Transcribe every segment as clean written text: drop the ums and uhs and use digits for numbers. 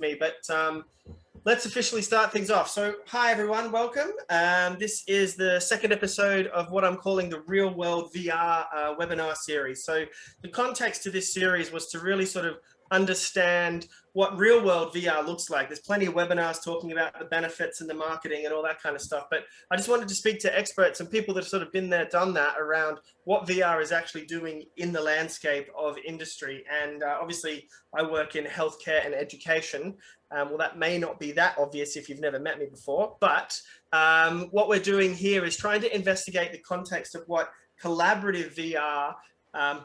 me, but let's officially start things off. So hi everyone, welcome. This is the second episode of what I'm calling the Real World VR webinar series. So the context to this series was to really sort of understand what real world VR looks like. There's plenty of webinars talking about the benefits and the marketing and all that kind of stuff, but I just wanted to speak to experts and people that have sort of been there, done that around what VR is actually doing in the landscape of industry. And obviously I work in healthcare and education. Well, that may not be that obvious if you've never met me before, but what we're doing here is trying to investigate the context of what collaborative VR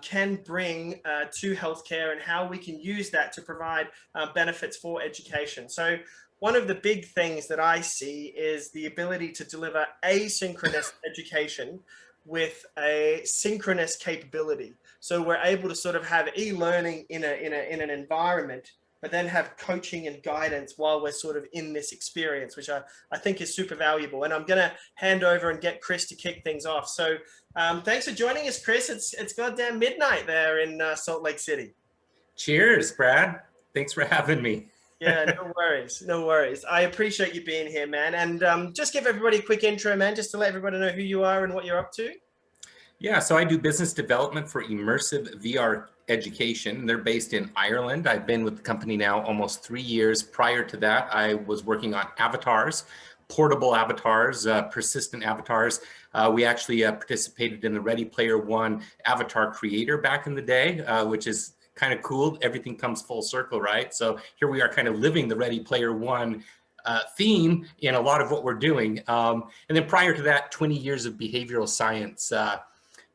can bring to healthcare and how we can use that to provide benefits for education. So one of the big things that I see is the ability to deliver asynchronous education with a synchronous capability. So we're able to sort of have e-learning in an environment, but then have coaching and guidance while we're sort of in this experience, which I think is super valuable. And I'm gonna hand over and get Chris to kick things off. So thanks for joining us, Chris. It's goddamn midnight there in Salt Lake City. Cheers, Brad. Thanks for having me. Yeah, no worries, no worries. I appreciate you being here, man. And just give everybody a quick intro, man, just to let everybody know who you are and what you're up to. Yeah, so I do business development for immersive VR education. They're based in Ireland. I've been with the company now almost 3 years. Prior to that, I was working on avatars, portable avatars, persistent avatars. We actually participated in the Ready Player One avatar creator back in the day, which is kind of cool. Everything comes full circle, right? So here we are kind of living the Ready Player One theme in a lot of what we're doing. And then prior to that, 20 years of behavioral science.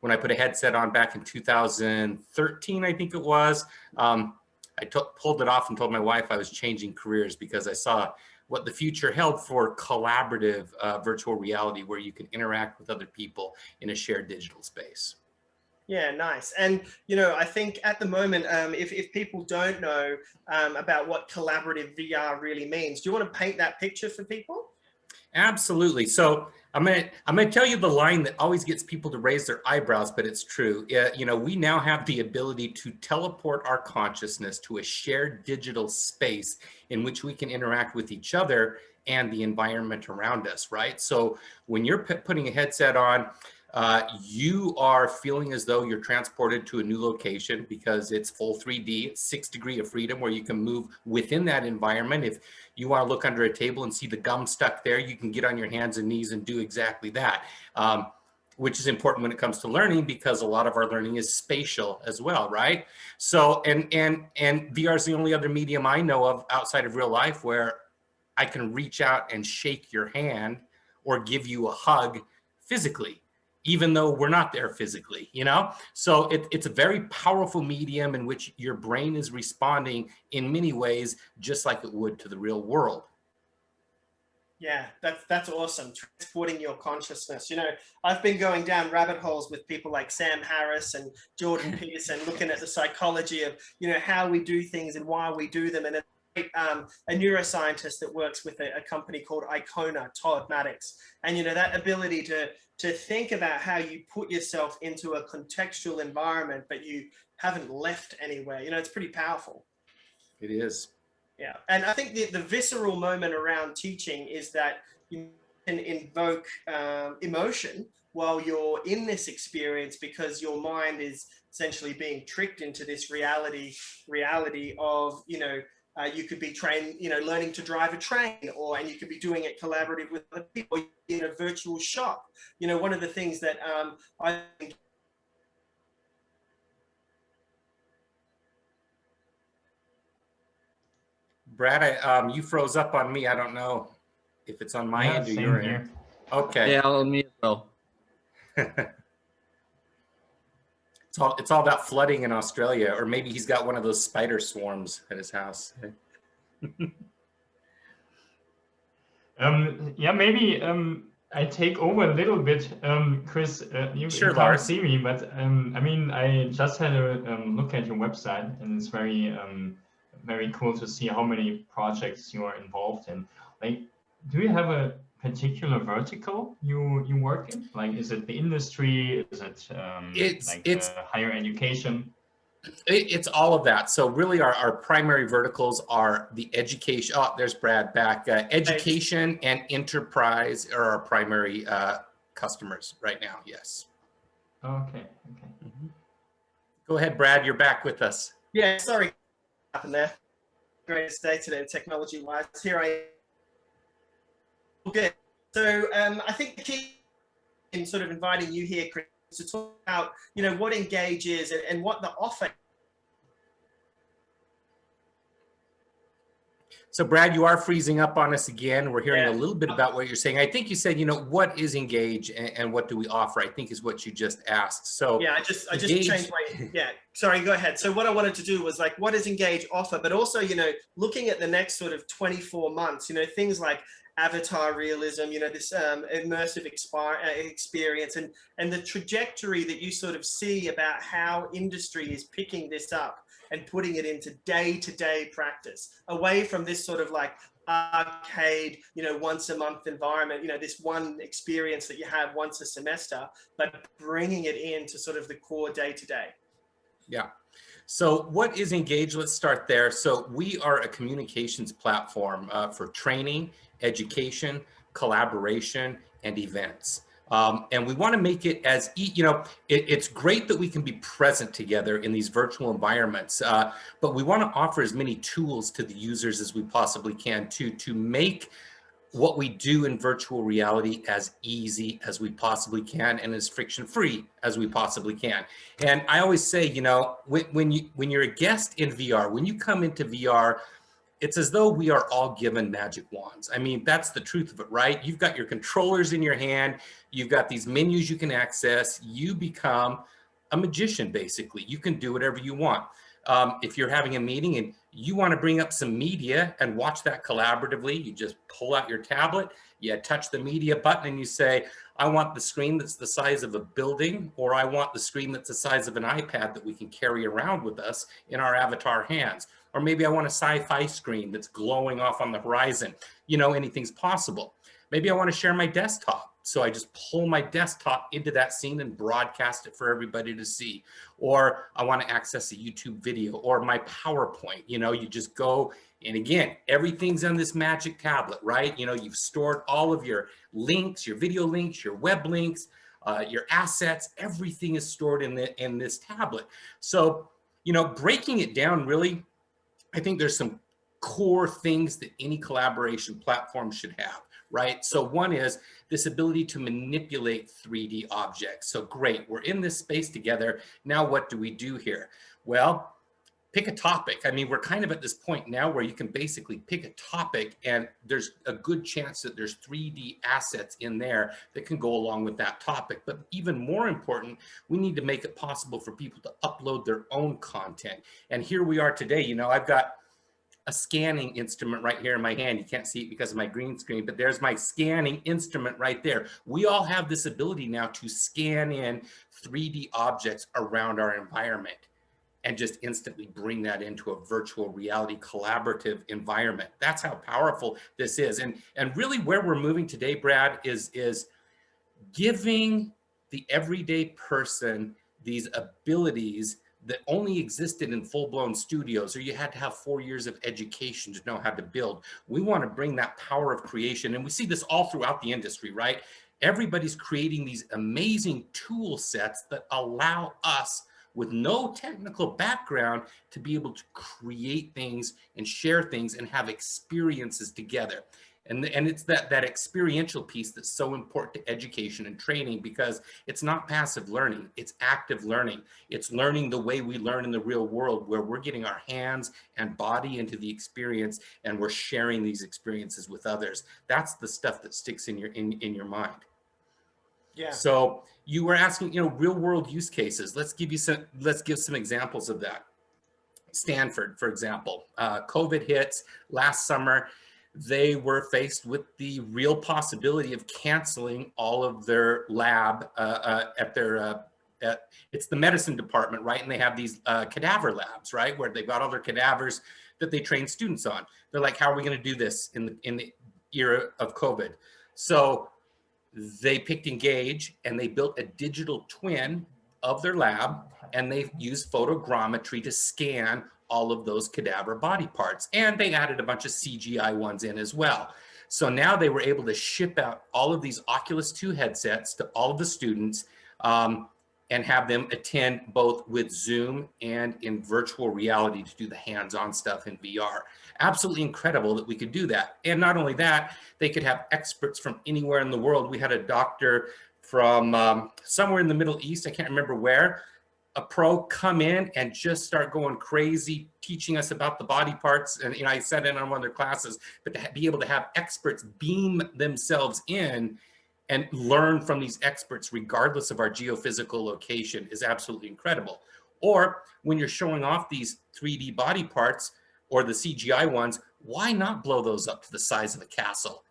When I put a headset on back in 2013, I think it was, I pulled it off and told my wife I was changing careers because I saw what the future held for collaborative virtual reality, where you can interact with other people in a shared digital space. Yeah, nice. And, you know, I think at the moment, if people don't know about what collaborative VR really means, do you want to paint that picture for people? Absolutely. So I'm gonna tell you the line that always gets people to raise their eyebrows, but it's true. You know, we now have the ability to teleport our consciousness to a shared digital space in which we can interact with each other and the environment around us, right? So when you're putting a headset on, you are feeling as though you're transported to a new location because it's full 3D, it's 6 degrees of freedom where you can move within that environment. If you want to look under a table and see the gum stuck there, you can get on your hands and knees and do exactly that, which is important when it comes to learning because a lot of our learning is spatial as well, right? So, and VR is the only other medium I know of outside of real life where I can reach out and shake your hand or give you a hug physically, even though we're not there physically, you know? So it's a very powerful medium in which your brain is responding in many ways, just like it would to the real world. Yeah, that's awesome. Transporting your consciousness. You know, I've been going down rabbit holes with people like Sam Harris and Jordan Peterson, looking at the psychology of, you know, how we do things and why we do them. And a neuroscientist that works with a company called Icona, Todd Maddox. And, you know, that ability to think about how you put yourself into a contextual environment, but you haven't left anywhere, you know, it's pretty powerful. It is. Yeah. And I think the visceral moment around teaching is that you can invoke emotion while you're in this experience because your mind is essentially being tricked into this reality of, you know, you could be trained, you know, learning to drive a train, and you could be doing it collaborative with other people in a virtual shop. You know, one of the things that I think Brad, you froze up on me. I don't know if it's on my end or your end. Okay. Yeah, on me as well. It's all about flooding in Australia, or maybe he's got one of those spider swarms at his house. Yeah, maybe I take over a little bit, Chris. You Sure, can't Lars. see me, but I mean, I just had a look at your website, and it's very cool to see how many projects you are involved in. Like, do you have a particular vertical you work in? Like, is it the industry? Is it It's higher education? It's all of that. So really our primary verticals are the education. Oh, there's Brad back. Education and enterprise are our primary customers right now. Yes. Okay. Go ahead, Brad. You're back with us. Yeah, sorry, what happened there. Greatest day today, technology-wise. Here I am. Good. So I think the key in sort of inviting you here, Chris, to talk about, you know, what Engage is and what the offer. So Brad, you are freezing up on us again. We're hearing a little bit about what you're saying. I think you said, you know, what is Engage and what do we offer? I think is what you just asked. So yeah, I just changed my, sorry, go ahead. So what I wanted to do was like, what does Engage offer? But also, you know, looking at the next sort of 24 months, you know, things like avatar realism, you know, this immersive experience and the trajectory that you sort of see about how industry is picking this up and putting it into day-to-day practice, away from this sort of like arcade, you know, once a month environment, you know, this one experience that you have once a semester, but bringing it into sort of the core day-to-day. Yeah. So what is Engage? Let's start there. So we are a communications platform for training, education, collaboration, and events. And we want to make it as, you know, it's great that we can be present together in these virtual environments, but we want to offer as many tools to the users as we possibly can to make what we do in virtual reality as easy as we possibly can and as friction-free as we possibly can. And I always say, you know, when you're a guest in VR, when you come into VR, it's as though we are all given magic wands. I mean, that's the truth of it, right? You've got your controllers in your hand. You've got these menus you can access. You become a magician, basically. You can do whatever you want. If you're having a meeting and you want to bring up some media and watch that collaboratively, you just pull out your tablet, you touch the media button and you say, I want the screen that's the size of a building, or I want the screen that's the size of an iPad that we can carry around with us in our avatar hands. Or maybe I want a sci-fi screen that's glowing off on the horizon. You know, anything's possible. Maybe I want to share my desktop. So I just pull my desktop into that scene and broadcast it for everybody to see. Or I want to access a YouTube video or my PowerPoint. You know, you just go, and again, everything's on this magic tablet, right? You know, you've stored all of your links, your video links, your web links, your assets, everything is stored in this tablet. So, you know, breaking it down really, I think there's some core things that any collaboration platform should have, right? So one is this ability to manipulate 3D objects. So great, we're in this space together. Now what do we do here? Well, pick a topic. I mean, we're kind of at this point now where you can basically pick a topic and there's a good chance that there's 3D assets in there that can go along with that topic. But even more important, we need to make it possible for people to upload their own content. And here we are today. You know, I've got a scanning instrument right here in my hand. You can't see it because of my green screen, but there's my scanning instrument right there. We all have this ability now to scan in 3D objects around our environment and just instantly bring that into a virtual reality collaborative environment. That's how powerful this is. And really where we're moving today, Brad, is giving the everyday person these abilities that only existed in full-blown studios, or you had to have 4 years of education to know how to build. We want to bring that power of creation, and we see this all throughout the industry, right? Everybody's creating these amazing tool sets that allow us with no technical background to be able to create things and share things and have experiences together. And it's that experiential piece that's so important to education and training, because it's not passive learning, it's active learning. It's learning the way we learn in the real world, where we're getting our hands and body into the experience and we're sharing these experiences with others. That's the stuff that sticks in your mind. Yeah. So you were asking, you know, real world use cases. Let's give some examples of that. Stanford, for example, COVID hits last summer. They were faced with the real possibility of canceling all of their lab it's the medicine department, right? And they have these cadaver labs, right? Where they've got all their cadavers that they train students on. They're like, how are we going to do this in the era of COVID? So they picked Engage and they built a digital twin of their lab, and they used photogrammetry to scan all of those cadaver body parts. And they added a bunch of CGI ones in as well. So now they were able to ship out all of these Oculus 2 headsets to all of the students, and have them attend both with Zoom and in virtual reality to do the hands-on stuff in VR. Absolutely incredible that we could do that. And not only that, they could have experts from anywhere in the world. We had a doctor from somewhere in the Middle East, I can't remember where, a pro come in and just start going crazy, teaching us about the body parts. And I sat in on one of their classes, but to be able to have experts beam themselves in and learn from these experts, regardless of our geophysical location, is absolutely incredible. Or when you're showing off these 3D body parts or the CGI ones, why not blow those up to the size of a castle,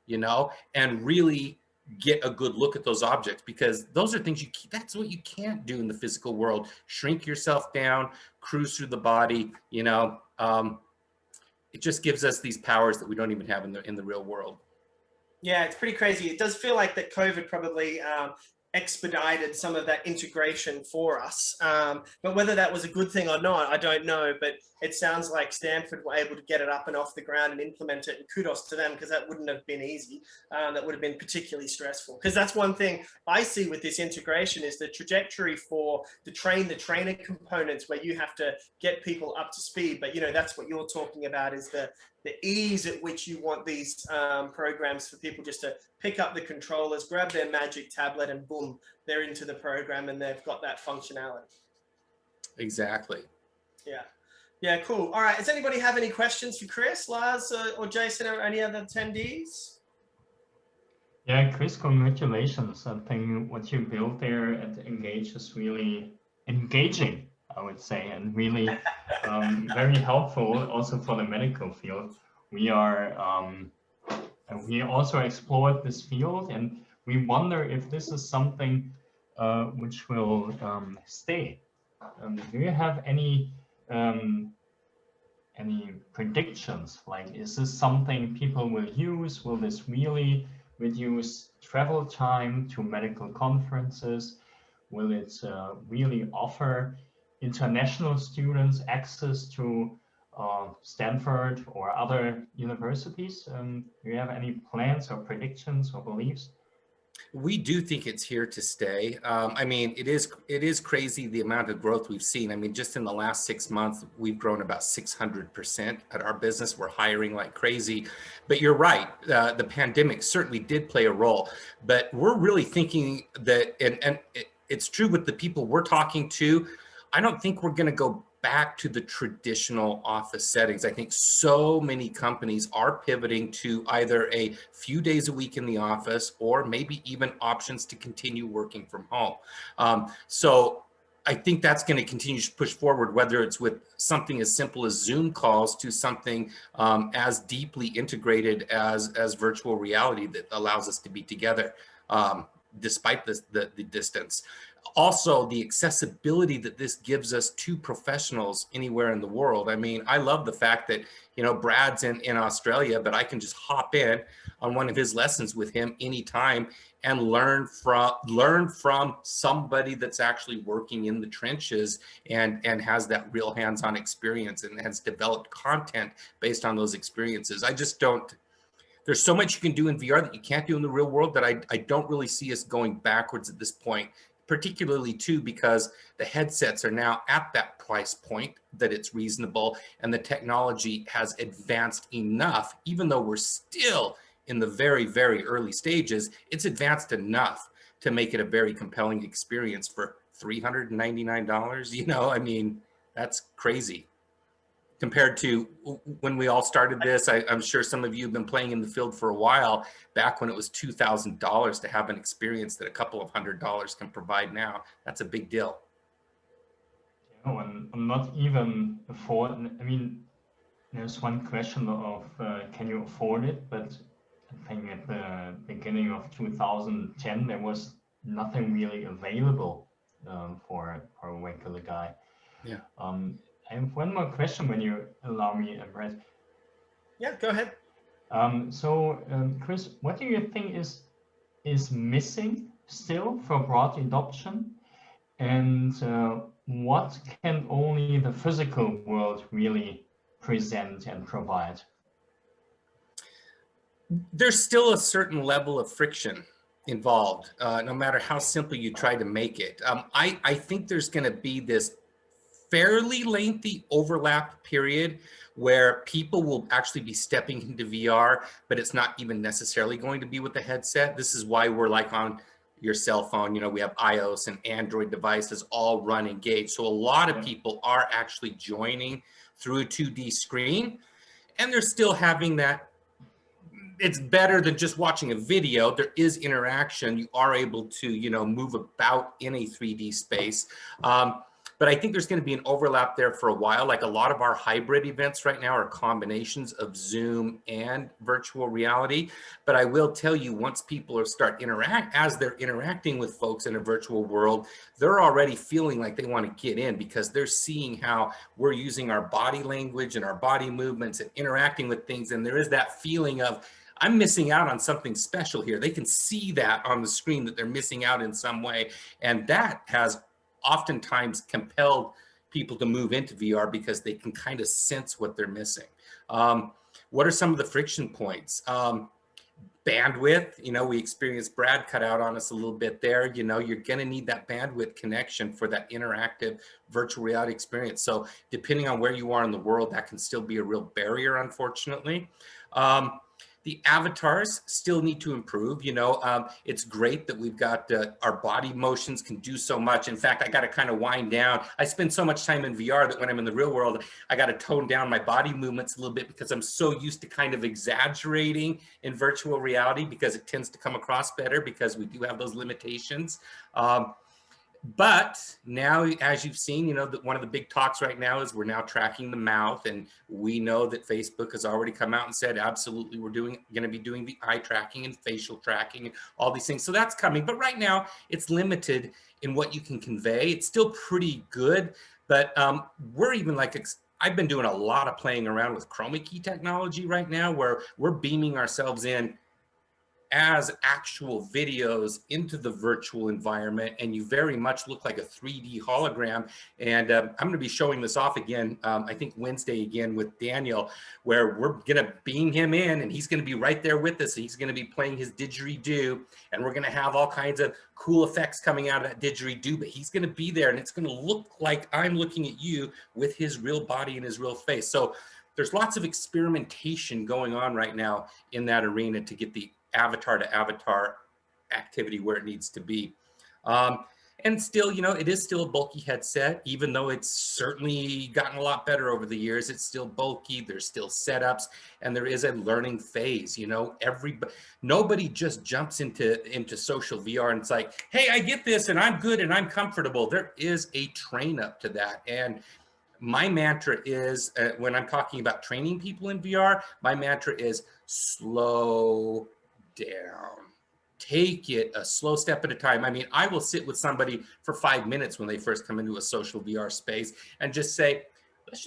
and really get a good look at those objects? Because those are things that's what you can't do in the physical world. Shrink yourself down, cruise through the body, it just gives us these powers that we don't even have in the real world. Yeah, it's pretty crazy. It does feel like that COVID probably expedited some of that integration for us. But whether that was a good thing or not, I don't know. But it sounds like Stanford were able to get it up and off the ground and implement it. And kudos to them, because that wouldn't have been easy. That would have been particularly stressful. Because that's one thing I see with this integration is the trajectory for the trainer components, where you have to get people up to speed. But that's what you're talking about, is the ease at which you want these programs for people just to pick up the controllers, grab their magic tablet, and boom, they're into the program and they've got that functionality. Exactly. Yeah, cool. All right, does anybody have any questions for Chris, Lars, or Jason, or any other attendees? Yeah, Chris, congratulations. I think what you built there at Engage is really engaging, I would say, and really very helpful also for the medical field. We also explored this field, and we wonder if this is something which will stay. Do you have any predictions? Like, is this something people will use? Will this really reduce travel time to medical conferences? Will it really offer international students access to Stanford or other universities? Do you have any plans or predictions or beliefs? We do think it's here to stay. It is crazy the amount of growth we've seen. Just in the last 6 months, we've grown about 600% at our business. We're hiring like crazy. But you're right, the pandemic certainly did play a role. But we're really thinking that, and it's true with the people we're talking to, I don't think we're going to go back to the traditional office settings. I think so many companies are pivoting to either a few days a week in the office, or maybe even options to continue working from home. So I think that's going to continue to push forward, whether it's with something as simple as Zoom calls to something as deeply integrated as virtual reality that allows us to be together despite the distance. Also, the accessibility that this gives us to professionals anywhere in the world. I love the fact that, Brad's in Australia, but I can just hop in on one of his lessons with him anytime and learn from somebody that's actually working in the trenches and has that real hands-on experience and has developed content based on those experiences. There's so much you can do in VR that you can't do in the real world that I don't really see us going backwards at this point, particularly too, because the headsets are now at that price point that it's reasonable, and the technology has advanced enough, even though we're still in the very, very early stages, it's advanced enough to make it a very compelling experience for $399. That's crazy. Compared to when we all started this, I'm sure some of you have been playing in the field for a while, back when it was $2,000 to have an experience that a couple of $100s can provide now. That's a big deal. I'm not even afford. There's one question of can you afford it? But I think at the beginning of 2010, there was nothing really available for a regular guy. Yeah. I have one more question, when you allow me, Brett. Yeah, go ahead. Chris, what do you think is missing still for broad adoption? And what can only the physical world really present and provide? There's still a certain level of friction involved, no matter how simple you try to make it. I think there's going to be this fairly lengthy overlap period where people will actually be stepping into VR, but it's not even necessarily going to be with the headset. This is why we're like on your cell phone, you know, we have iOS and Android devices all run Engage. So a lot of people are actually joining through a 2D screen, and they're still having that. It's better than just watching a video. There is interaction. You are able to, you know, move about in a 3D space. But I think there's going to be an overlap there for a while. Like a lot of our hybrid events right now are combinations of Zoom and virtual reality. But I will tell you, once people as they're interacting with folks in a virtual world, they're already feeling like they want to get in because they're seeing how we're using our body language and our body movements and interacting with things. And there is that feeling of, I'm missing out on something special here. They can see that on the screen that they're missing out in some way. And that has oftentimes compelled people to move into VR because they can kind of sense what they're missing. What are some of the friction points? Bandwidth, you know, we experienced Brad cut out on us a little bit there. You know, you're going to need that bandwidth connection for that interactive virtual reality experience. So depending on where you are in the world, that can still be a real barrier, unfortunately. The avatars still need to improve. You know, it's great that we've got our body motions can do so much. In fact, I got to kind of wind down. I spend so much time in VR that when I'm in the real world, I got to tone down my body movements a little bit because I'm so used to kind of exaggerating in virtual reality because it tends to come across better because we do have those limitations. But now, as you've seen, you know, that one of the big talks right now is we're now tracking the mouth, and we know that Facebook has already come out and said, absolutely, we're going to be doing the eye tracking and facial tracking and all these things. So that's coming. But right now, it's limited in what you can convey. It's still pretty good, but we're even like, I've been doing a lot of playing around with chroma key technology right now, where we're beaming ourselves in as actual videos into the virtual environment, and you very much look like a 3D hologram. And I'm going to be showing this off again, I think Wednesday again with Daniel, where we're going to beam him in and he's going to be right there with us. He's going to be playing his didgeridoo, and we're going to have all kinds of cool effects coming out of that didgeridoo, but he's going to be there and it's going to look like I'm looking at you with his real body and his real face. So there's lots of experimentation going on right now in that arena to get the avatar to avatar activity where it needs to be. And still, you know, it is still a bulky headset, even though it's certainly gotten a lot better over the years. It's still bulky, there's still setups, and there is a learning phase. You know, nobody just jumps into social VR and it's like, hey, I get this and I'm good and I'm comfortable. There is a train up to that. And my mantra is, when I'm talking about training people in VR, my mantra is slow down. Take it a slow step at a time. I mean, I will sit with somebody for 5 minutes when they first come into a social VR space and just say, let's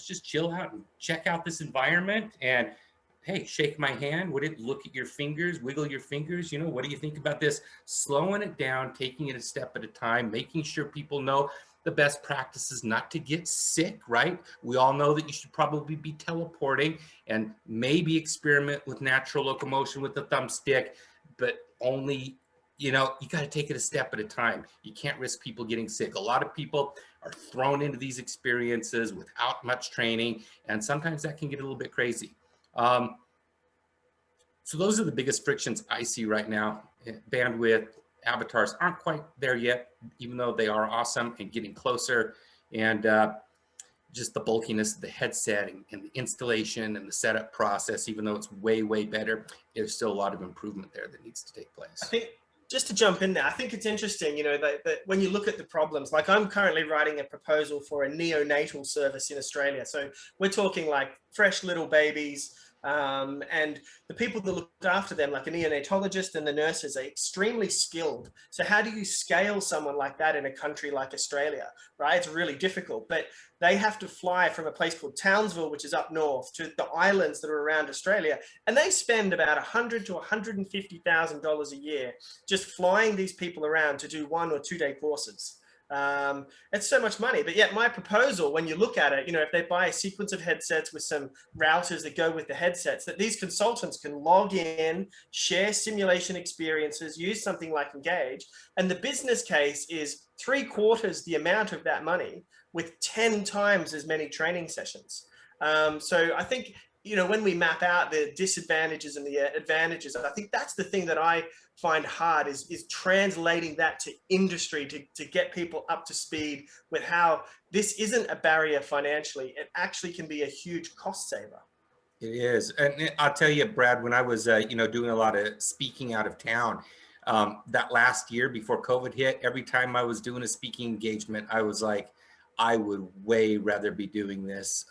just chill out and check out this environment. And hey, shake my hand. Look at your fingers, wiggle your fingers. You know, what do you think about this? Slowing it down, taking it a step at a time, making sure people know the best practices not to get sick, right? We all know that you should probably be teleporting and maybe experiment with natural locomotion with the thumbstick, but only, you know, you got to take it a step at a time. You can't risk people getting sick. A lot of people are thrown into these experiences without much training, and sometimes that can get a little bit crazy. So those are the biggest frictions I see right now. Bandwidth, avatars aren't quite there yet, even though they are awesome and getting closer. And just the bulkiness of the headset and the installation and the setup process, even though it's way, way better, there's still a lot of improvement there that needs to take place. I think, just to jump in there, I think it's interesting, you know, that when you look at the problems, like I'm currently writing a proposal for a neonatal service in Australia. So we're talking like fresh little babies, and the people that look after them, like a neonatologist and the nurses, are extremely skilled. So how do you scale someone like that in a country like Australia, right? It's really difficult, but they have to fly from a place called Townsville, which is up north, to the islands that are around Australia. And they spend about $100,000 to $150,000 a year just flying these people around to do 1 or 2 day courses. It's so much money. But yet my proposal, when you look at it, you know, if they buy a sequence of headsets with some routers that go with the headsets, that these consultants can log in, share simulation experiences, use something like Engage. And the business case is 3/4 the amount of that money with 10 times as many training sessions. So I think, you know, when we map out the disadvantages and the advantages, I think that's the thing that I find hard is translating that to industry to get people up to speed with how this isn't a barrier financially. It actually can be a huge cost saver. It is. And I'll tell you, Brad, when I was, you know, doing a lot of speaking out of town, that last year before COVID hit, every time I was doing a speaking engagement, I was like, I would way rather be doing this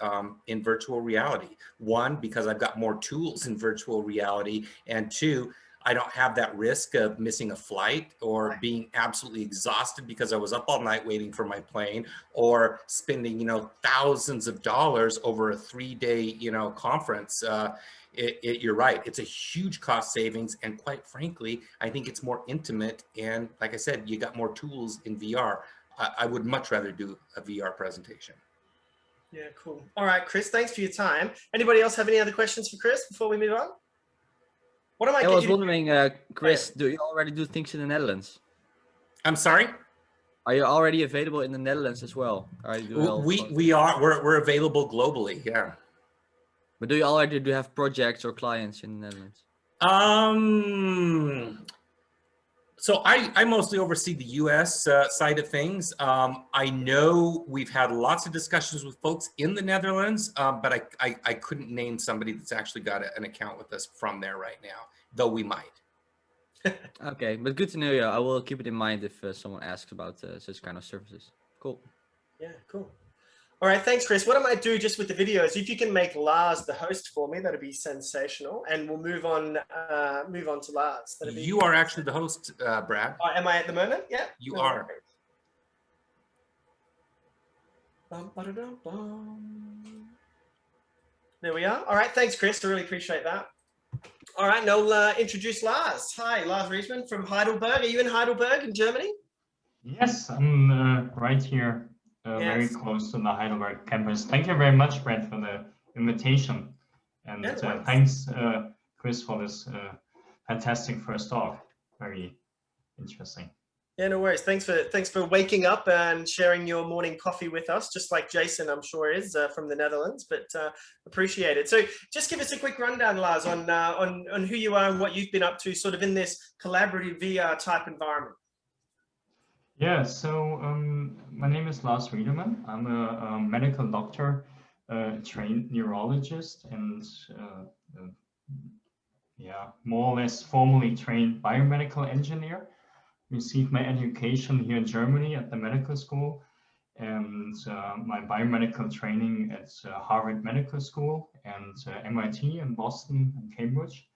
in virtual reality. One, because I've got more tools in virtual reality, and two, I don't have that risk of missing a flight or being absolutely exhausted because I was up all night waiting for my plane, or spending, you know, thousands of dollars over a 3-day, you know, conference. You're right. It's a huge cost savings. And quite frankly, I think it's more intimate. And like I said, you got more tools in VR. I would much rather do a VR presentation. Yeah, cool. All right, Chris, thanks for your time. Anybody else have any other questions for Chris before we move on? What am I? I was wondering, Chris, do you already do things in the Netherlands? I'm sorry? Are you already available in the Netherlands as well? We're available globally, yeah. But do you already have projects or clients in the Netherlands? So I mostly oversee the US side of things. I know we've had lots of discussions with folks in the Netherlands, but I couldn't name somebody that's actually got an account with us from there right now, though we might. Okay, but good to know. Yeah, I will keep it in mind if someone asks about such kind of services. Cool. Yeah, cool. All right, thanks, Chris. What I might do just with the video is if you can make Lars the host for me, that'd be sensational, and we'll move on to Lars. You are actually the host, Brad. Am I at the moment? Yeah. You are. There we are. All right, thanks, Chris. I really appreciate that. All right, now we'll introduce Lars. Hi, Lars Reidmen from Heidelberg. Are you in Heidelberg in Germany? Yes, I'm right here. Very close to the Heidelberg campus. Thank you very much, Brad, for the invitation. And thanks, Chris, for this fantastic first talk. Very interesting. Yeah, no worries. Thanks for waking up and sharing your morning coffee with us, just like Jason, I'm sure, is from the Netherlands, but appreciate it. So just give us a quick rundown, Lars, on who you are and what you've been up to sort of in this collaborative VR type environment. Yeah, so my name is Lars Reidmen. I'm a medical doctor, trained neurologist, and more or less formally trained biomedical engineer. Received my education here in Germany at the medical school, and my biomedical training at Harvard Medical School and MIT in Boston and Cambridge.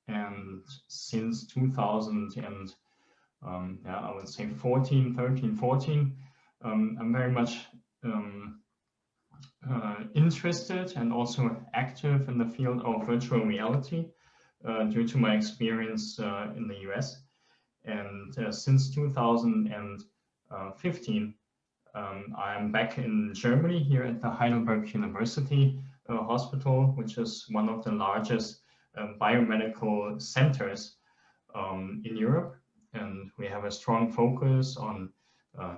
And since 2000 and I would say 14, I'm very much interested and also active in the field of virtual reality due to my experience in the US. And since 2015, I'm back in Germany here at the Heidelberg University Hospital, which is one of the largest biomedical centers in Europe. And we have a strong focus on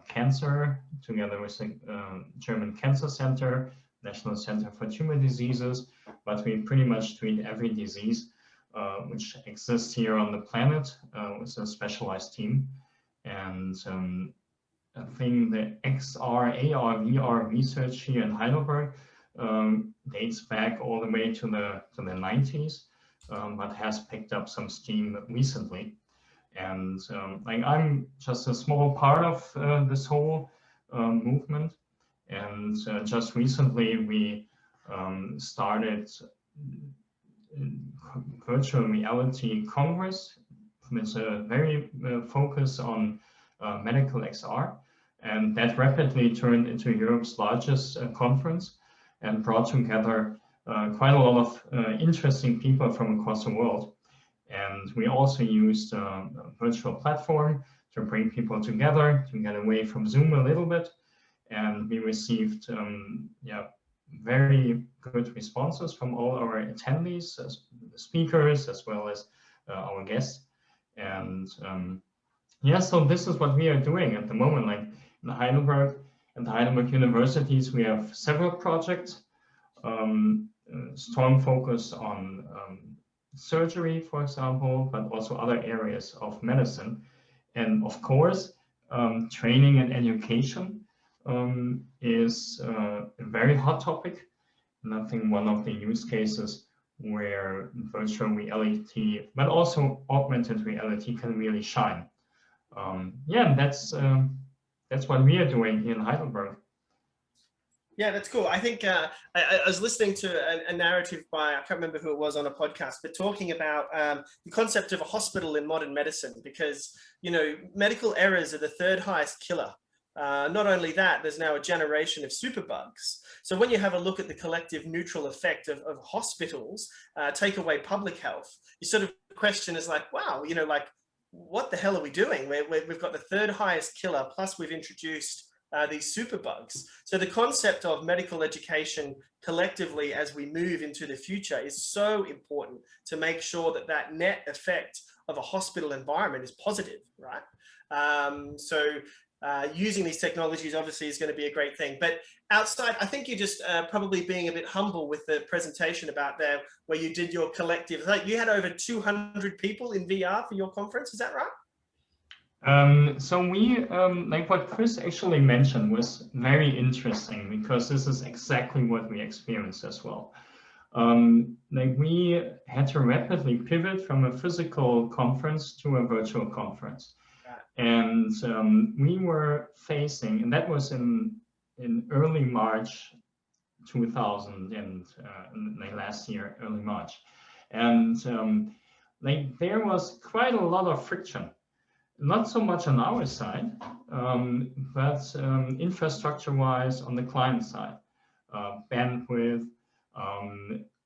cancer, together with the German Cancer Center, National Center for Tumor Diseases, but we pretty much treat every disease which exists here on the planet with a specialized team. And I think the XR, AR, VR research here in Heidelberg dates back all the way to the 90s, but has picked up some steam recently. And I'm just a small part of this whole movement. And just recently we started virtual reality congress with a very focus on medical XR, and that rapidly turned into Europe's largest conference and brought together quite a lot of interesting people from across the world. And we also used a virtual platform to bring people together, to get away from Zoom a little bit. And we received very good responses from all our attendees, as the speakers, as well as our guests. And so this is what we are doing at the moment. Like in Heidelberg and the Heidelberg universities, we have several projects, strong focus on surgery, for example, but also other areas of medicine. And of course, training and education is a very hot topic. And I think one of the use cases where virtual reality, but also augmented reality can really shine. And that's what we are doing here in Heidelberg. Yeah, that's cool. I think I was listening to a narrative by, I can't remember who it was on a podcast, but talking about the concept of a hospital in modern medicine, because, medical errors are the third highest killer. Not only that, there's now a generation of superbugs. So when you have a look at the collective neutral effect of hospitals, take away public health, you sort of question is like, wow, what the hell are we doing? We've got the third highest killer, plus we've introduced these superbugs. So the concept of medical education collectively as we move into the future is so important to make sure that net effect of a hospital environment is positive, right? Using these technologies obviously is going to be a great thing. But outside, I think you're just probably being a bit humble with the presentation about there, where you did your collective. Like you had over 200 people in VR for your conference, is that right? So we, like what Chris actually mentioned was very interesting, because this is exactly what we experienced as well. Like we had to rapidly pivot from a physical conference to a virtual conference. And we were facing, and that was in early March 2000 and last year, early March. And like there was quite a lot of friction, not so much on our side, but infrastructure-wise on the client side, bandwidth,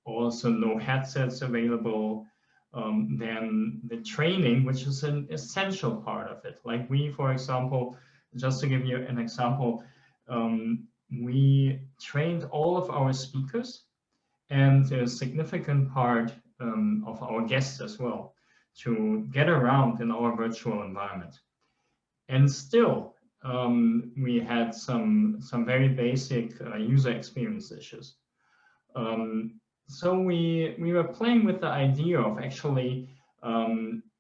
also no headsets available. Then the training, which is an essential part of it. Like we, for example, just to give you an example, we trained all of our speakers and a significant part of our guests as well to get around in our virtual environment. And still, we had some very basic user experience issues. So we were playing with the idea of actually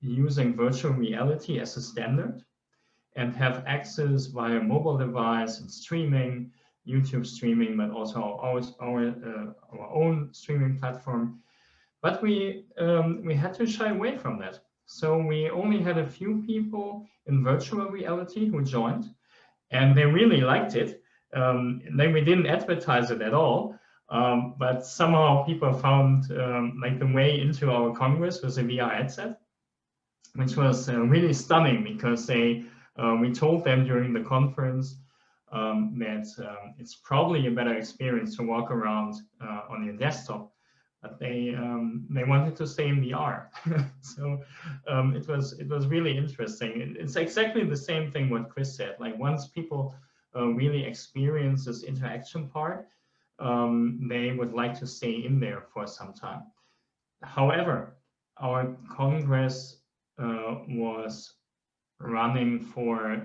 using virtual reality as a standard and have access via mobile device and streaming, YouTube streaming, but also our own streaming platform. But we had to shy away from that. So we only had a few people in virtual reality who joined, and they really liked it. Then we didn't advertise it at all. But somehow people found like the way into our Congress with a VR headset, which was really stunning, because we told them during the conference that it's probably a better experience to walk around on your desktop, but they wanted to stay in VR. So it was really interesting. It's exactly the same thing what Chris said. Like once people really experience this interaction part, they would like to stay in there for some time. However, our Congress was running for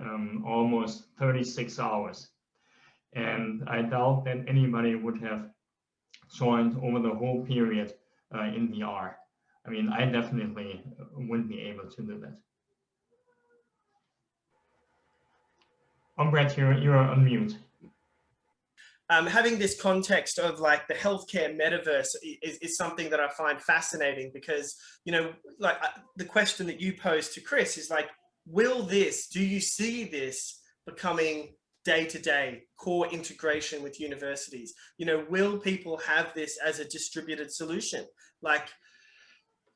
almost 36 hours. And I doubt that anybody would have joined over the whole period in VR. I mean, I definitely wouldn't be able to do that. Brett, you're on mute. Having this context of like the healthcare metaverse is something that I find fascinating, because, like the question that you posed to Chris is like, do you see this becoming day-to-day core integration with universities? Will people have this as a distributed solution? Like,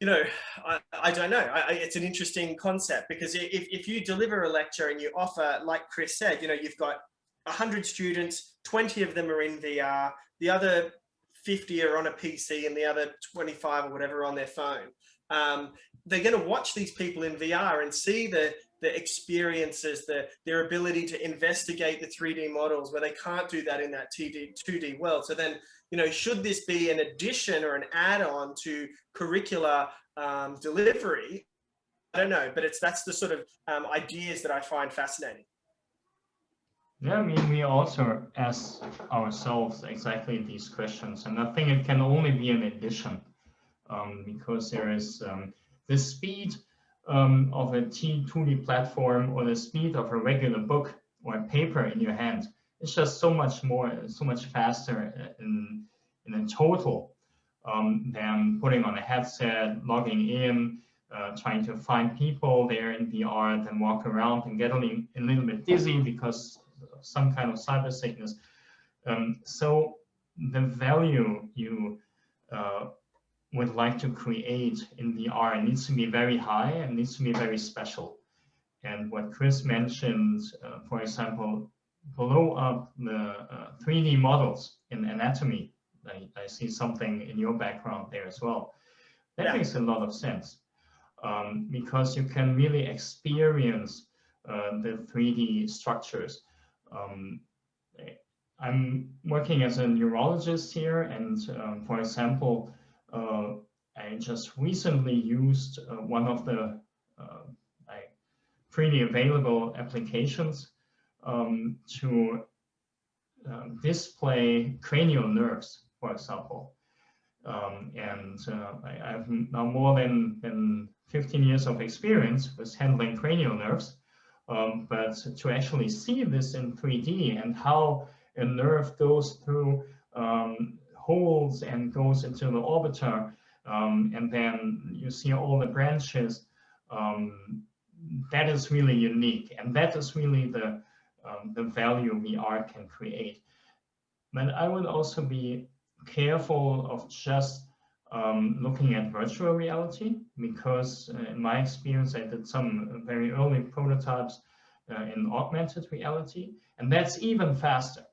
I don't know. It's an interesting concept, because if you deliver a lecture and you offer, like Chris said, you've got 100 students, 20 of them are in VR, the other 50 are on a PC, and the other 25 or whatever on their phone. They're going to watch these people in VR and see the experiences, their ability to investigate the 3D models where they can't do that in that 2D world. So then, should this be an addition or an add-on to curricular delivery? I don't know, but that's the sort of ideas that I find fascinating. Yeah, I mean, we also ask ourselves exactly these questions, and I think it can only be an addition, because there is the speed of a 2D platform, or the speed of a regular book or a paper in your hand. It's just so much faster in a total than putting on a headset, logging in, trying to find people there in VR, then walk around and get a little bit dizzy because of some kind of cyber sickness. So the value you would like to create in VR needs to be very high and needs to be very special. And what Chris mentioned, for example, blow up the 3D models in anatomy. I see something in your background there as well. That makes a lot of sense, because you can really experience the 3D structures. I'm working as a neurologist here, and for example, I just recently used one of the freely available applications to display cranial nerves, for example. And I have now more than 15 years of experience with handling cranial nerves, but to actually see this in 3D and how a nerve goes through holes and goes into the orbiter, and then you see all the branches, that is really unique, and that is really the value VR can create. But I would also be careful of just looking at virtual reality, because in my experience, I did some very early prototypes in augmented reality, and that's even faster,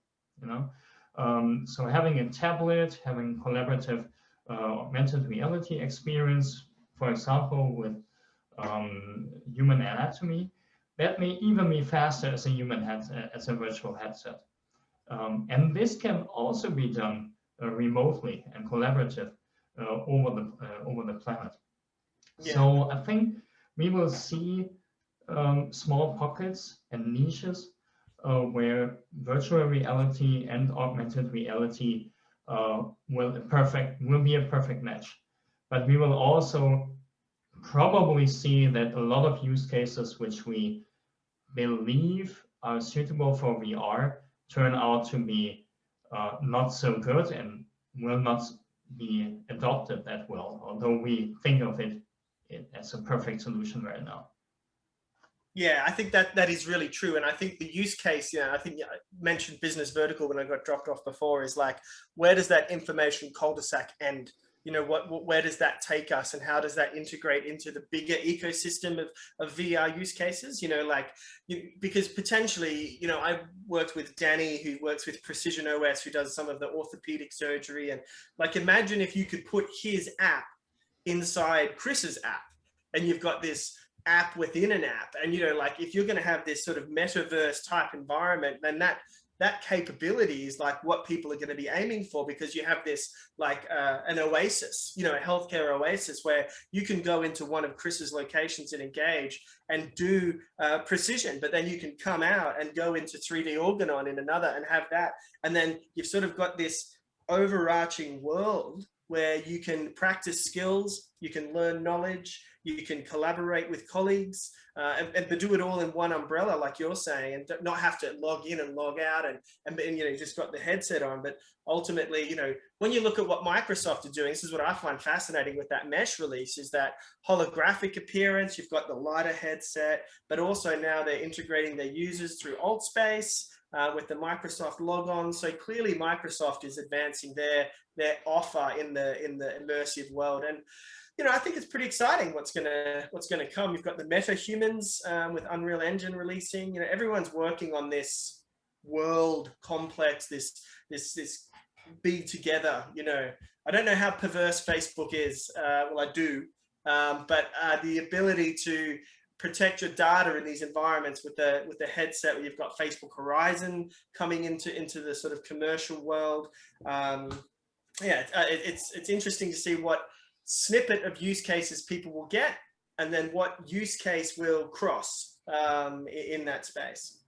So having a tablet, having collaborative augmented reality experience, for example, with human anatomy, that may even be faster as a virtual headset. And this can also be done remotely and collaborative over the planet. Yeah. So I think we will see small pockets and niches where virtual reality and augmented reality will be a perfect match. But we will also probably see that a lot of use cases which we believe are suitable for VR turn out to be not so good and will not be adopted that well, although we think of it as a perfect solution right now. Yeah, I think that is really true. And I think the use case, I think I mentioned business vertical when I got dropped off before, is like, where does that information cul-de-sac end? Where does that take us, and how does that integrate into the bigger ecosystem of VR use cases? Because potentially, I worked with Danny, who works with Precision OS, who does some of the orthopedic surgery. And imagine if you could put his app inside Chris's app, and you've got this app within an app. And, if you're going to have this sort of metaverse type environment, then that capability is like what people are going to be aiming for, because you have this an oasis, a healthcare oasis, where you can go into one of Chris's locations and engage and do precision, but then you can come out and go into 3D Organon in another and have that. And then you've sort of got this overarching world where you can practice skills, you can learn knowledge, you can collaborate with colleagues, and do it all in one umbrella, like you're saying, and not have to log in and log out and just got the headset on. But ultimately, when you look at what Microsoft are doing, this is what I find fascinating with that mesh release, is that holographic appearance. You've got the lighter headset, but also now they're integrating their users through AltSpace with the Microsoft logon. So clearly Microsoft is advancing their offer in the immersive world. And I think it's pretty exciting what's gonna come. You've got the meta humans with Unreal Engine releasing. Everyone's working on this world complex, this be together. I don't know how perverse Facebook is. Well, I do, but the ability to protect your data in these environments with the headset, where you've got Facebook Horizon coming into the sort of commercial world. It's interesting to see what snippet of use cases people will get, and then what use case will cross in that space.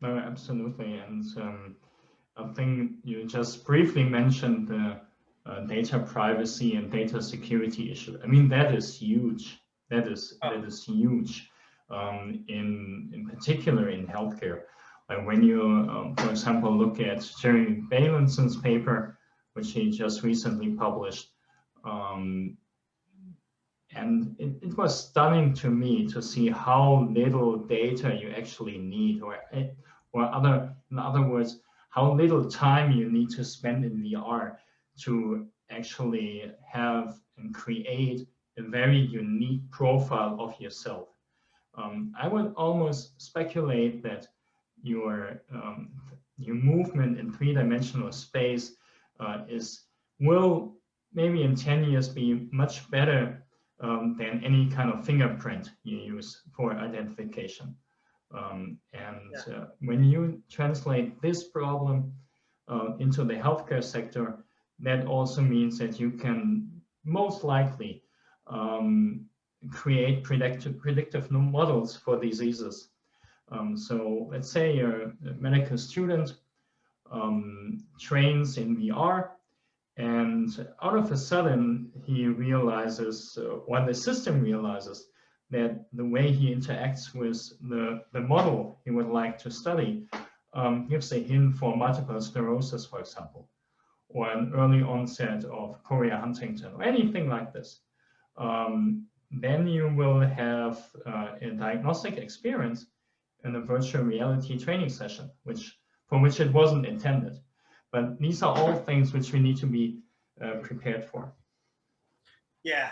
No, absolutely. And I think you just briefly mentioned the data privacy and data security issue. I mean, that is huge. That is huge. In particular in healthcare. Like when you, for example, look at Jeremy Bailensen's paper, which he just recently published, and it was stunning to me to see how little data you actually need, or in other words, how little time you need to spend in VR to actually have and create a very unique profile of yourself. I would almost speculate that your movement in three-dimensional space will maybe in 10 years be much better than any kind of fingerprint you use for identification. When you translate this problem into the healthcare sector, that also means that you can most likely create predictive models for diseases. So let's say a medical student trains in VR, and out of a sudden he realizes, when the system realizes that the way he interacts with the model he would like to study gives a hint for multiple sclerosis, for example, or an early onset of chorea Huntington, or anything like this. Then you will have a diagnostic experience in a virtual reality training session, for which it wasn't intended. But these are all things which we need to be prepared for. Yeah,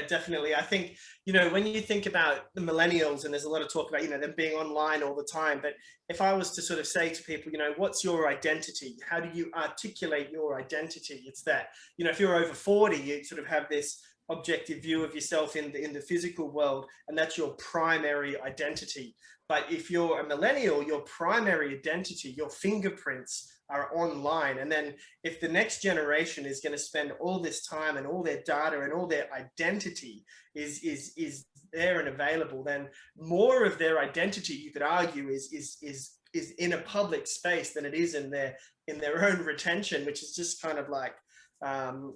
definitely. I think, when you think about the millennials, and there's a lot of talk about, them being online all the time, but if I was to sort of say to people, what's your identity? How do you articulate your identity? It's that, if you're over 40, you sort of have this objective view of yourself in the physical world, and that's your primary identity. But if you're a millennial, your primary identity, your fingerprints are online. And then if the next generation is going to spend all this time and all their data and all their identity is there and available, then more of their identity, you could argue, is in a public space than it is in their own retention, which is just kind of like,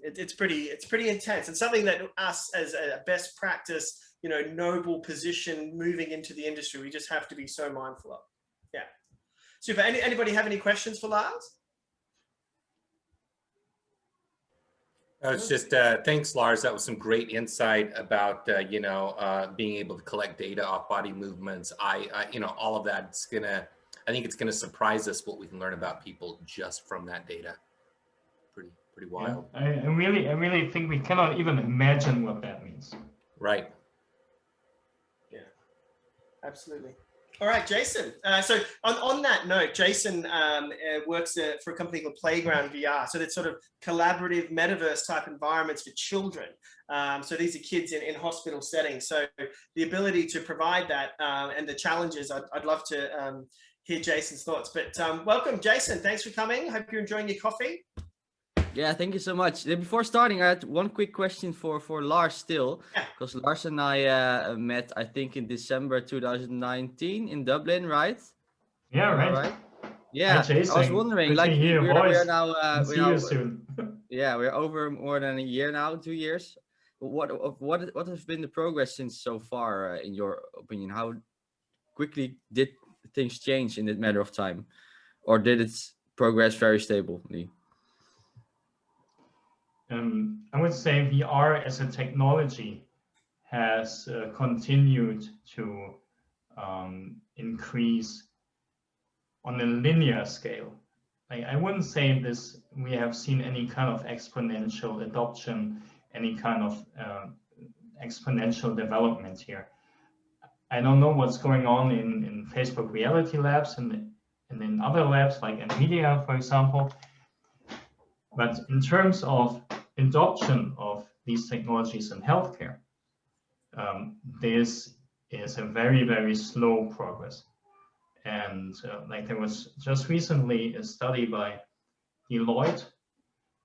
it's pretty intense, and something that us as a best practice, noble position moving into the industry, we just have to be so mindful of. Yeah, super. Anybody have any questions for Lars? It's just thanks, Lars. That was some great insight about being able to collect data off body movements. All of that's I think it's gonna surprise us what we can learn about people just from that data. Pretty wild. Yeah, I really think we cannot even imagine what that means. Right. Yeah, absolutely. All right, Jason. So on that note, Jason works for a company called PlaygroundVR. So that's sort of collaborative metaverse type environments for children. So these are kids in hospital settings. So the ability to provide that and the challenges, I'd love to hear Jason's thoughts. But welcome, Jason. Thanks for coming. Hope you're enjoying your coffee. Yeah, thank you so much. Before starting, I had one quick question for Lars still, because Lars and I met, I think, in December 2019 in Dublin, right? Yeah, right. Yeah, hi, Jason. I was wondering, Good to hear your voice. we're now, see you soon. Yeah, we're over more than a year now, 2 years. What has been the progress since so far, in your opinion? How quickly did things change in that matter of time, or did it progress very stably? I would say VR as a technology has continued to increase on a linear scale. I wouldn't say we have seen any kind of exponential adoption, any kind of exponential development here. I don't know what's going on in Facebook Reality Labs and in other labs like NVIDIA, for example. But in terms of adoption of these technologies in healthcare, there's is a very, very slow progress. And like there was just recently a study by Deloitte,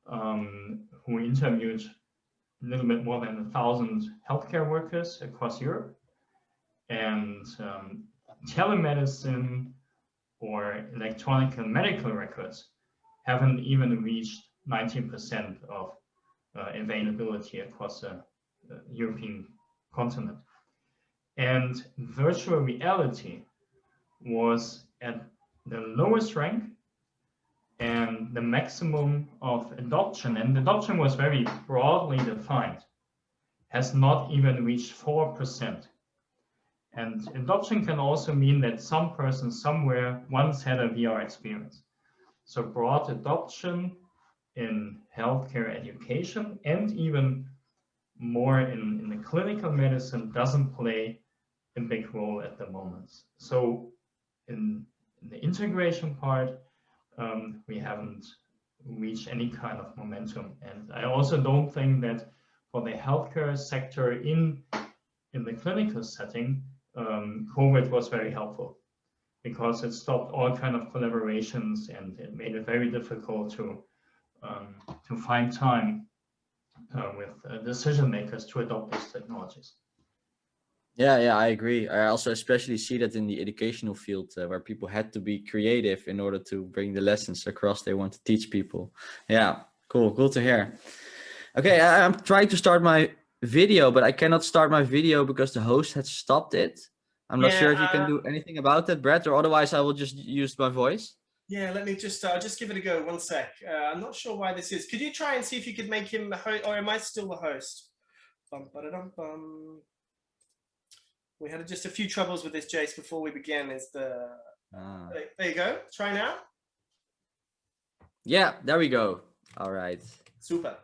who interviewed a little bit more than 1,000 healthcare workers across Europe. And telemedicine or electronic medical records haven't even reached 19% of availability across the European continent. And virtual reality was at the lowest rank, and the maximum of adoption, and adoption was very broadly defined, has not even reached 4%. And adoption can also mean that some person somewhere once had a VR experience. So broad adoption in healthcare education and even more in the clinical medicine doesn't play a big role at the moment. So in the integration part, we haven't reached any kind of momentum. And I also don't think that for the healthcare sector in the clinical setting, COVID was very helpful, because it stopped all kind of collaborations and it made it very difficult to find time with decision makers to adopt these technologies. Yeah, I agree. I also especially see that in the educational field, where people had to be creative in order to bring the lessons across they want to teach people. Yeah, cool to hear. Okay, I'm trying to start my video, but I cannot start my video because the host has stopped it. I'm not sure if you can do anything about that, Brett, or otherwise I will just use my voice. Yeah, let me just, I'll just give it a go. One sec. I'm not sure why this is. Could you try and see if you could make him the host, or am I still the host? Bum, ba-da-dum, bum. We had just a few troubles with this, Jace, before we began. There you go. Try now. Yeah, there we go. All right. Super.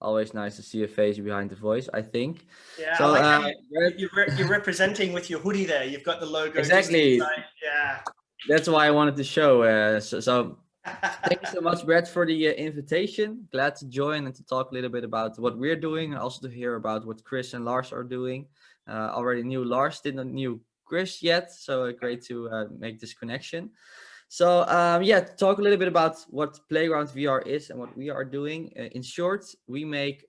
Always nice to see a face behind the voice, I think. Yeah, so, I like you're representing with your hoodie there. You've got the logo. Exactly. Yeah. That's why I wanted to show. So thank you so much, Brett, for the invitation. Glad to join and to talk a little bit about what we're doing, and also to hear about what Chris and Lars are doing. Already knew Lars, didn't knew Chris yet, so great to make this connection. So yeah, talk a little bit about what PlaygroundVR is and what we are doing. In short, we make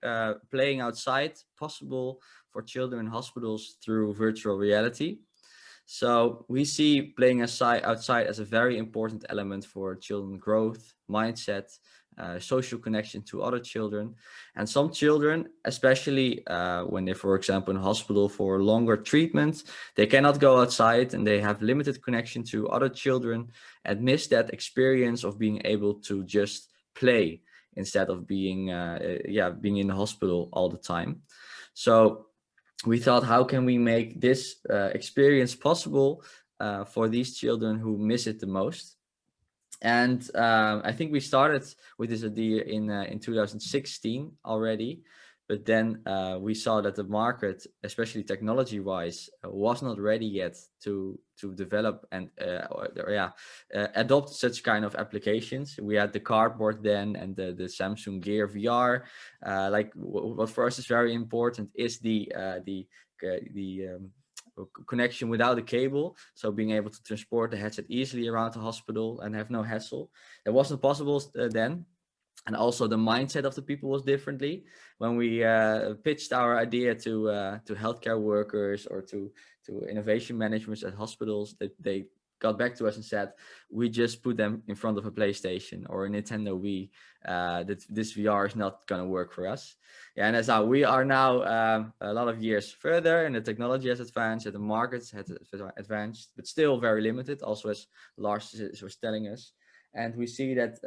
playing outside possible for children in hospitals through virtual reality. So we see playing outside as a very important element for children growth, mindset, social connection to other children. And some children, especially when they're, for example, in hospital for longer treatment, they cannot go outside and they have limited connection to other children and miss that experience of being able to just play instead of being being in the hospital all the time. So we thought, how can we make this experience possible for these children who miss it the most? And I think we started with this idea in 2016 already, but then we saw that the market, especially technology-wise, was not ready yet to develop and adopt such kind of applications. We had the cardboard then and the Samsung Gear VR. What for us is very important is the connection without a cable, so being able to transport the headset easily around the hospital and have no hassle. That wasn't possible then. And also the mindset of the people was differently. When we pitched our idea to healthcare workers or to innovation managers at hospitals, they got back to us and said, we just put them in front of a PlayStation or a Nintendo Wii. That this VR is not going to work for us. Yeah, and that's how we are now a lot of years further, and the technology has advanced, and the markets has advanced, but still very limited, also as Lars was telling us. And we see that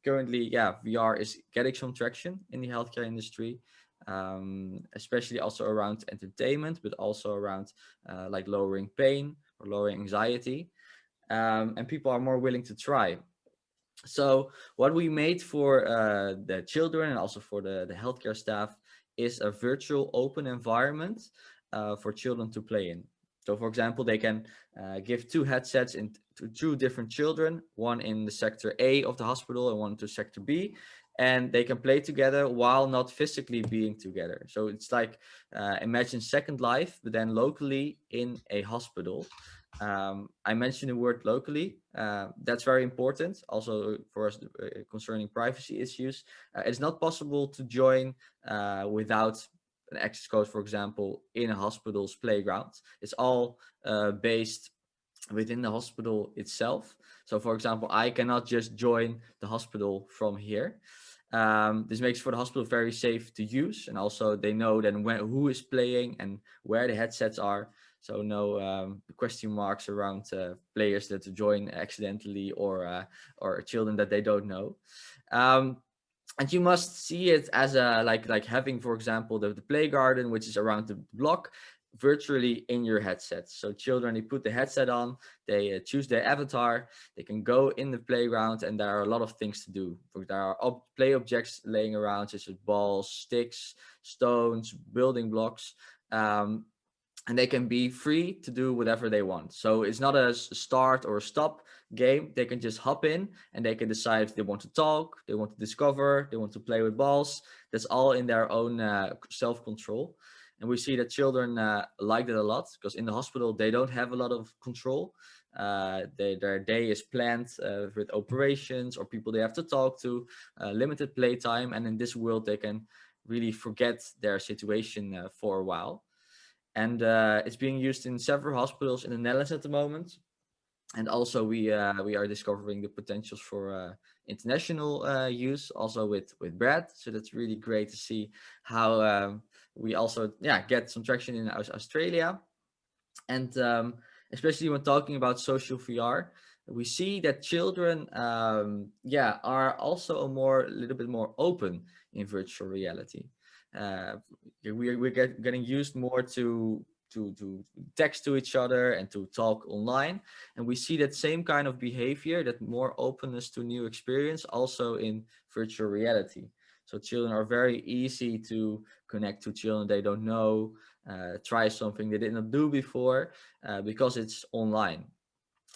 currently, VR is getting some traction in the healthcare industry, especially also around entertainment, but also around like lowering pain or lowering anxiety. And people are more willing to try. So what we made for the children and also for the healthcare staff is a virtual open environment for children to play in. So for example, they can give two headsets to two different children, one in the sector A of the hospital and one to sector B. and they can play together while not physically being together. So it's like imagine Second Life, but then locally in a hospital. I mentioned the word locally. That's very important also for us concerning privacy issues. It's not possible to join without an access code, for example, in a hospital's playground. It's all based within the hospital itself. So for example, I cannot just join the hospital from here. This makes for the hospital very safe to use, and also they know then who is playing and where the headsets are. So no question marks around players that join accidentally or children that they don't know. And you must see it as a like having, for example, the play garden, which is around the block, virtually in your headset. So children, they put the headset on, they choose their avatar, they can go in the playground, and there are a lot of things to do. There are play objects laying around, such as balls, sticks, stones, building blocks. And they can be free to do whatever they want. So it's not a start or a stop game. They can just hop in and they can decide if they want to talk, they want to discover, they want to play with balls. That's all in their own self-control. And we see that children like that a lot, because in the hospital, they don't have a lot of control. Their day is planned with operations or people they have to talk to, limited playtime. And in this world, they can really forget their situation for a while. And it's being used in several hospitals in the Netherlands at the moment. And also we are discovering the potentials for international use, also with Brad. So that's really great to see how we also get some traction in Australia. And especially when talking about social VR, we see that children are also a little bit more open in virtual reality. We're getting used more to text to each other and to talk online, and we see that same kind of behavior, that more openness to new experience, also in virtual reality. So children are very easy to connect to children they don't know, try something they did not do before, because it's online.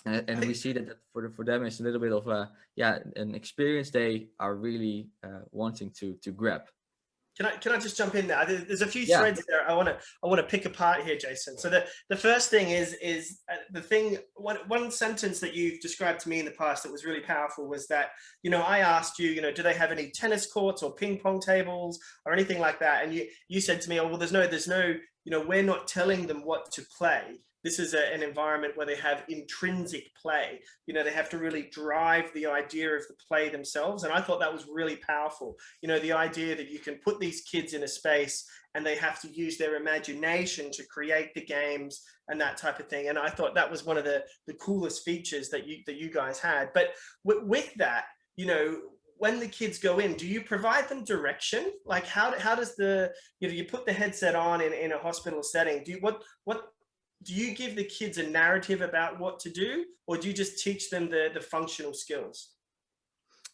And we see that for them it's a little bit of an experience they are really wanting to grab. Can I just jump in there? There's a few threads there I want to pick apart here, Jason. So the first thing is the thing. One sentence that you've described to me in the past that was really powerful was that, I asked you, do they have any tennis courts or ping pong tables or anything like that? And you said to me, oh well, there's no, we're not telling them what to play. This is an environment where they have intrinsic play. They have to really drive the idea of the play themselves. And I thought that was really powerful. The idea that you can put these kids in a space and they have to use their imagination to create the games and that type of thing. And I thought that was one of the coolest features that you guys had. But with that, when the kids go in, do you provide them direction? Like how does you put the headset on in a hospital setting? Do you give the kids a narrative about what to do, or do you just teach them the functional skills?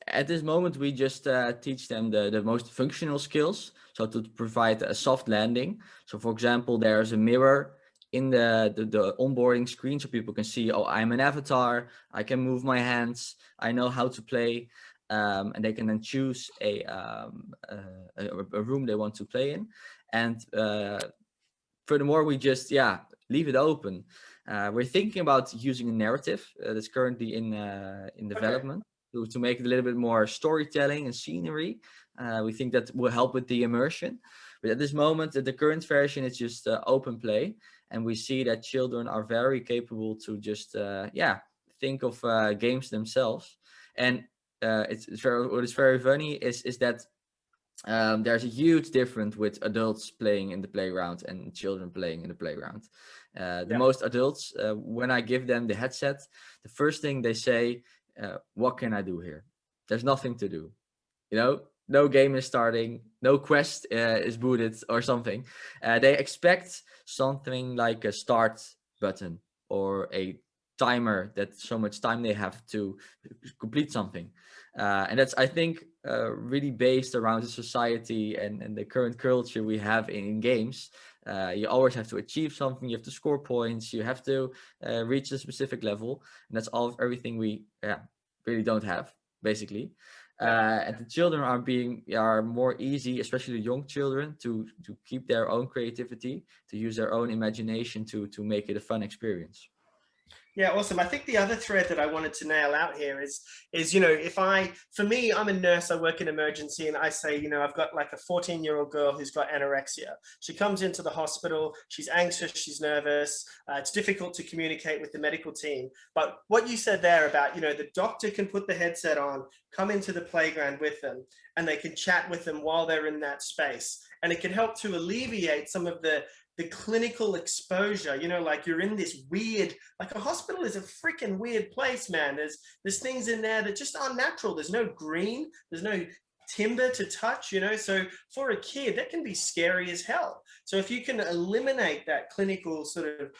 At this moment, we just teach them the most functional skills. So to provide a soft landing. So for example, there's a mirror in the onboarding screen, so people can see, oh, I'm an avatar, I can move my hands, I know how to play. And they can then choose a room they want to play in. And furthermore, we just leave it open. We're thinking about using a narrative that's currently in development to make it a little bit more storytelling and scenery. We think that will help with the immersion. But at this moment, the current version is just open play, and we see that children are very capable to just think of games themselves. And what is very funny is that there's a huge difference with adults playing in the playground and children playing in the playground. Most adults, when I give them the headset, the first thing they say, what can I do here? There's nothing to do. No game is starting, no quest is booted or something. They expect something like a start button or a timer, that so much time they have to complete something. And that's, I think, really based around the society and the current culture we have in games. You always have to achieve something, you have to score points, you have to reach a specific level. And that's everything we really don't have, basically. And the children are more easy, especially the young children, to keep their own creativity, to use their own imagination to make it a fun experience. Yeah, awesome. I think the other thread that I wanted to nail out here is, for me, I'm a nurse, I work in emergency, and I say, I've got like a 14-year-old girl who's got anorexia. She comes into the hospital, she's anxious, she's nervous, it's difficult to communicate with the medical team. But what you said there about, the doctor can put the headset on, come into the playground with them, and they can chat with them while they're in that space. And it can help to alleviate some of the clinical exposure, like you're in this weird, like a hospital is a freaking weird place, man. There's things in there that just aren't natural. There's no green, there's no timber to touch, so for a kid that can be scary as hell. So if you can eliminate that clinical sort of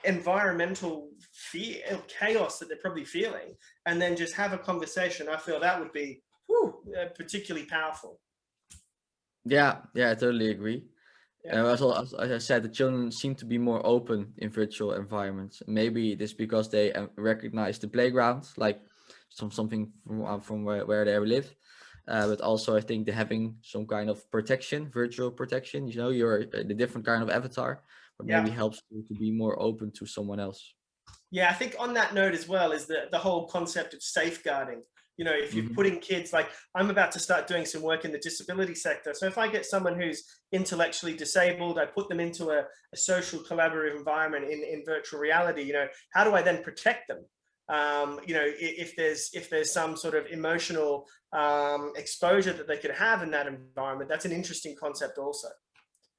environmental fear, chaos that they're probably feeling, and then just have a conversation, I feel that would be particularly powerful. Yeah, I totally agree. Yeah. As I said, the children seem to be more open in virtual environments. Maybe it is because they recognize the playground, like something from where they live. But also I think they're having some kind of protection, virtual protection. You're the different kind of avatar, but maybe helps you to be more open to someone else. Yeah, I think on that note as well is the whole concept of safeguarding. If you're putting kids, like I'm about to start doing some work in the disability sector. So if I get someone who's intellectually disabled, I put them into a social collaborative environment in virtual reality, how do I then protect them? If there's some sort of emotional exposure that they could have in that environment, that's an interesting concept also.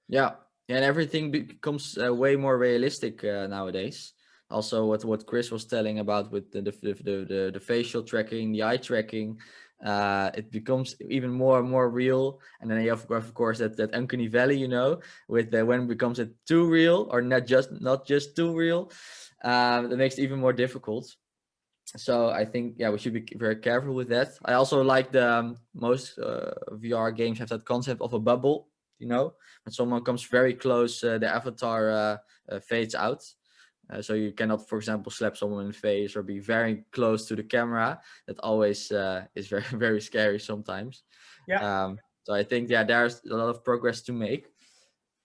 Yeah, and everything becomes way more realistic nowadays. Also, what Chris was telling about with the facial tracking, the eye tracking, it becomes even more and more real. And then you have, of course, that uncanny valley, with when it becomes too real or not just too real, that makes it even more difficult. So I think, we should be very careful with that. I also like most VR games have that concept of a bubble, when someone comes very close, the avatar fades out. So you cannot, for example, slap someone in the face or be very close to the camera. That always is very, very scary sometimes. Yeah. So I think, there's a lot of progress to make.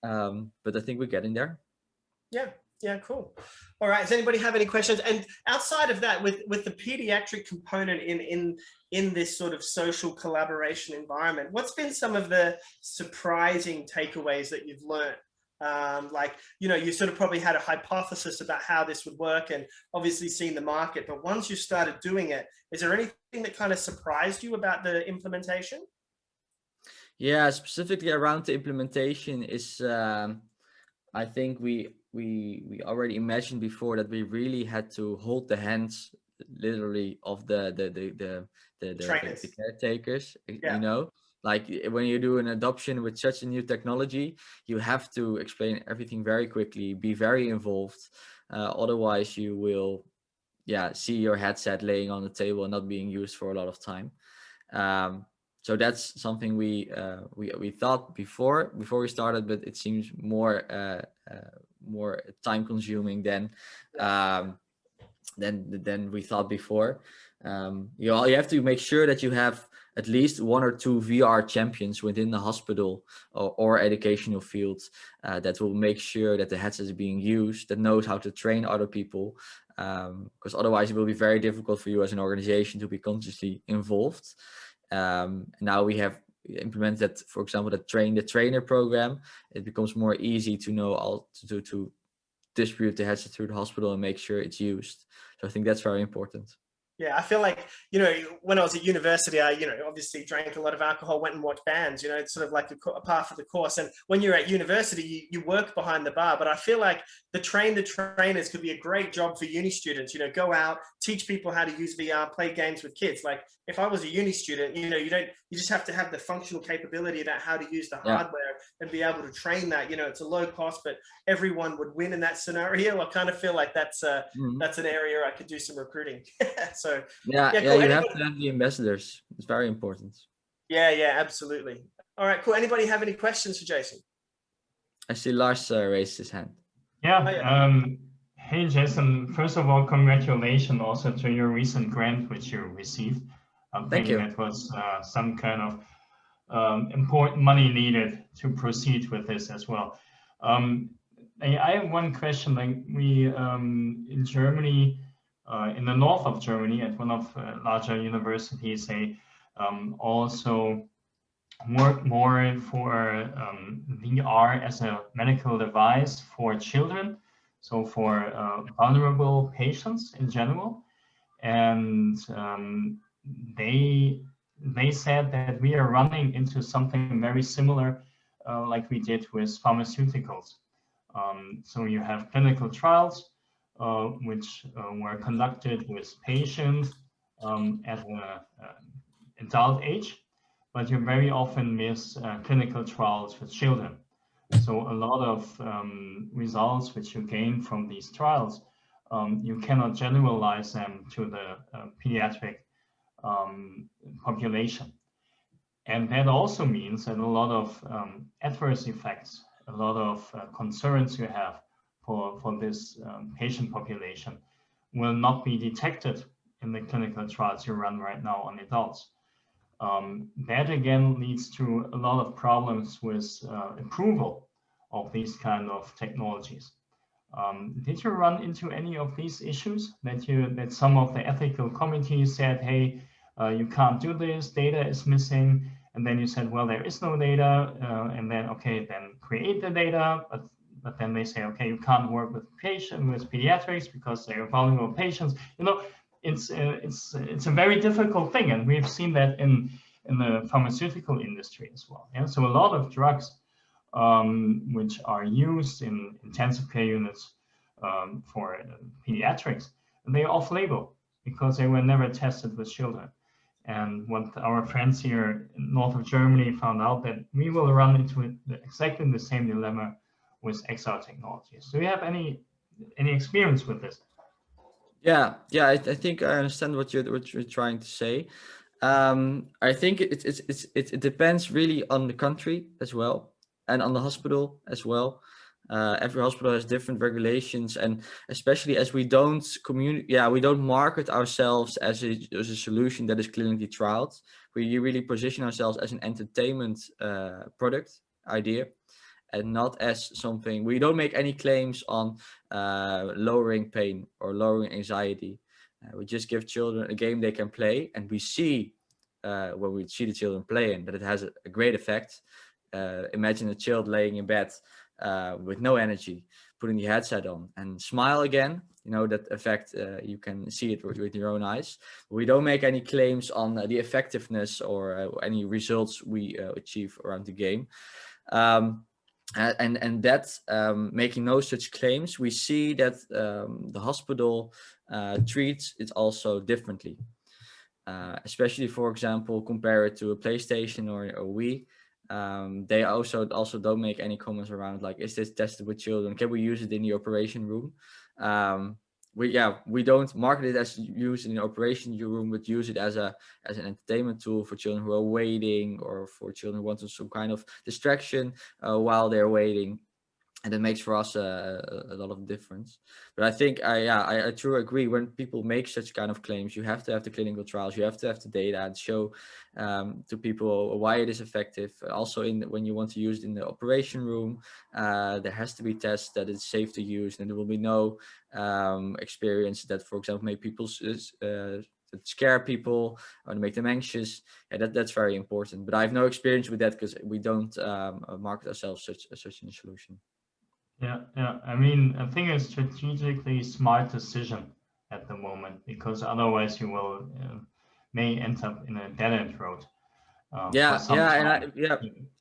But I think we're getting there. Yeah, cool. All right. Does anybody have any questions? And outside of that, with the pediatric component in this sort of social collaboration environment, what's been some of the surprising takeaways that you've learned? You sort of probably had a hypothesis about how this would work and obviously seen the market, but once you started doing it, is there anything that kind of surprised you about the implementation? Yeah, specifically around the implementation is, I think we already imagined before that we really had to hold the hands literally of the caretakers, Like when you do an adoption with such a new technology, you have to explain everything very quickly, be very involved. Otherwise you will, see your headset laying on the table and not being used for a lot of time. So that's something we thought before we started, but it seems more time consuming than we thought before. You have to make sure that you have at least 1 or 2 VR champions within the hospital or educational fields that will make sure that the headset is being used, that knows how to train other people, because otherwise it will be very difficult for you as an organization to be consciously involved. Now we have implemented, for example, the train the trainer program. It becomes more easy to know to distribute the headset through the hospital and make sure it's used. So I think that's very important. Yeah, I feel like, when I was at university, I, obviously drank a lot of alcohol, went and watched bands, it's sort of like a part of the course. And when you're at university, you work behind the bar. But I feel like the trainers could be a great job for uni students, go out, teach people how to use VR, play games with kids. Like if I was a uni student, you just have to have the functional capability about how to use the hardware and be able to train that. It's a low cost, but everyone would win in that scenario. I kind of feel like that's an area I could do some recruiting. So cool. You have to have the ambassadors. It's very important. Yeah, absolutely. All right, cool. Anybody have any questions for Jason? I see Lars raised his hand. Hey Jason, first of all, congratulations also to your recent grant which you received. Thank you. That was some kind of important money needed to proceed with this as well. I have one question. Like we in Germany, in the north of Germany, at one of larger universities, they also work more for VR as a medical device for children, so for vulnerable patients in general. And they said that we are running into something very similar like we did with pharmaceuticals. So you have clinical trials which were conducted with patients at an adult age, but you very often miss clinical trials with children. So a lot of results which you gain from these trials, you cannot generalize them to the pediatric population. And that also means that a lot of adverse effects, a lot of concerns you have for this patient population will not be detected in the clinical trials you run right now on adults. That again leads to a lot of problems with approval of these kind of technologies. Did you run into any of these issues that some of the ethical committees said, hey, you can't do this, data is missing, and then you said, well, there is no data, and then okay, then create the data, but then they say, okay, you can't work with pediatrics because they are vulnerable patients. You know, it's a very difficult thing, and we've seen that in the pharmaceutical industry as well. Yeah, so a lot of drugs which are used in intensive care units for pediatrics, they are off-label because they were never tested with children. And what our friends here in north of Germany found out that we will run into exactly the same dilemma with XR technologies. Do you have any experience with this? Yeah, I think I understand what you're trying to say. I think it depends really on the country as well, and on the hospital as well. Every hospital has different regulations, and especially as we don't we don't market ourselves as a solution that is clinically trialed. We really position ourselves as an entertainment product idea, and not as something. We don't make any claims on lowering pain or lowering anxiety. We just give children a game they can play, and we see when we see the children playing that it has a great effect. Imagine a child laying in bed with no energy, putting the headset on and smile again. You know, that effect, you can see it with your own eyes. We don't make any claims on the effectiveness or any results we achieve around the game. And that making no such claims, we see that the hospital treats it also differently. Especially, for example, compare it to a PlayStation or a Wii. They also don't make any comments around like, is this tested with children? Can we use it in the operation room? We don't market it as used in the operation room, but use it as an entertainment tool for children who are waiting, or for children who want some kind of distraction while they're waiting. And it makes for us a lot of difference. But I think I truly agree, when people make such kind of claims, you have to have the clinical trials, you have to have the data, and show to people why it is effective. Also, when you want to use it in the operation room, there has to be tests that it's safe to use, and there will be no experience that, for example, make people scare people or make them anxious. That's very important. But I have no experience with that because we don't market ourselves such a solution. Yeah. I mean, I think it's strategically smart decision at the moment, because otherwise you will may end up in a dead-end road.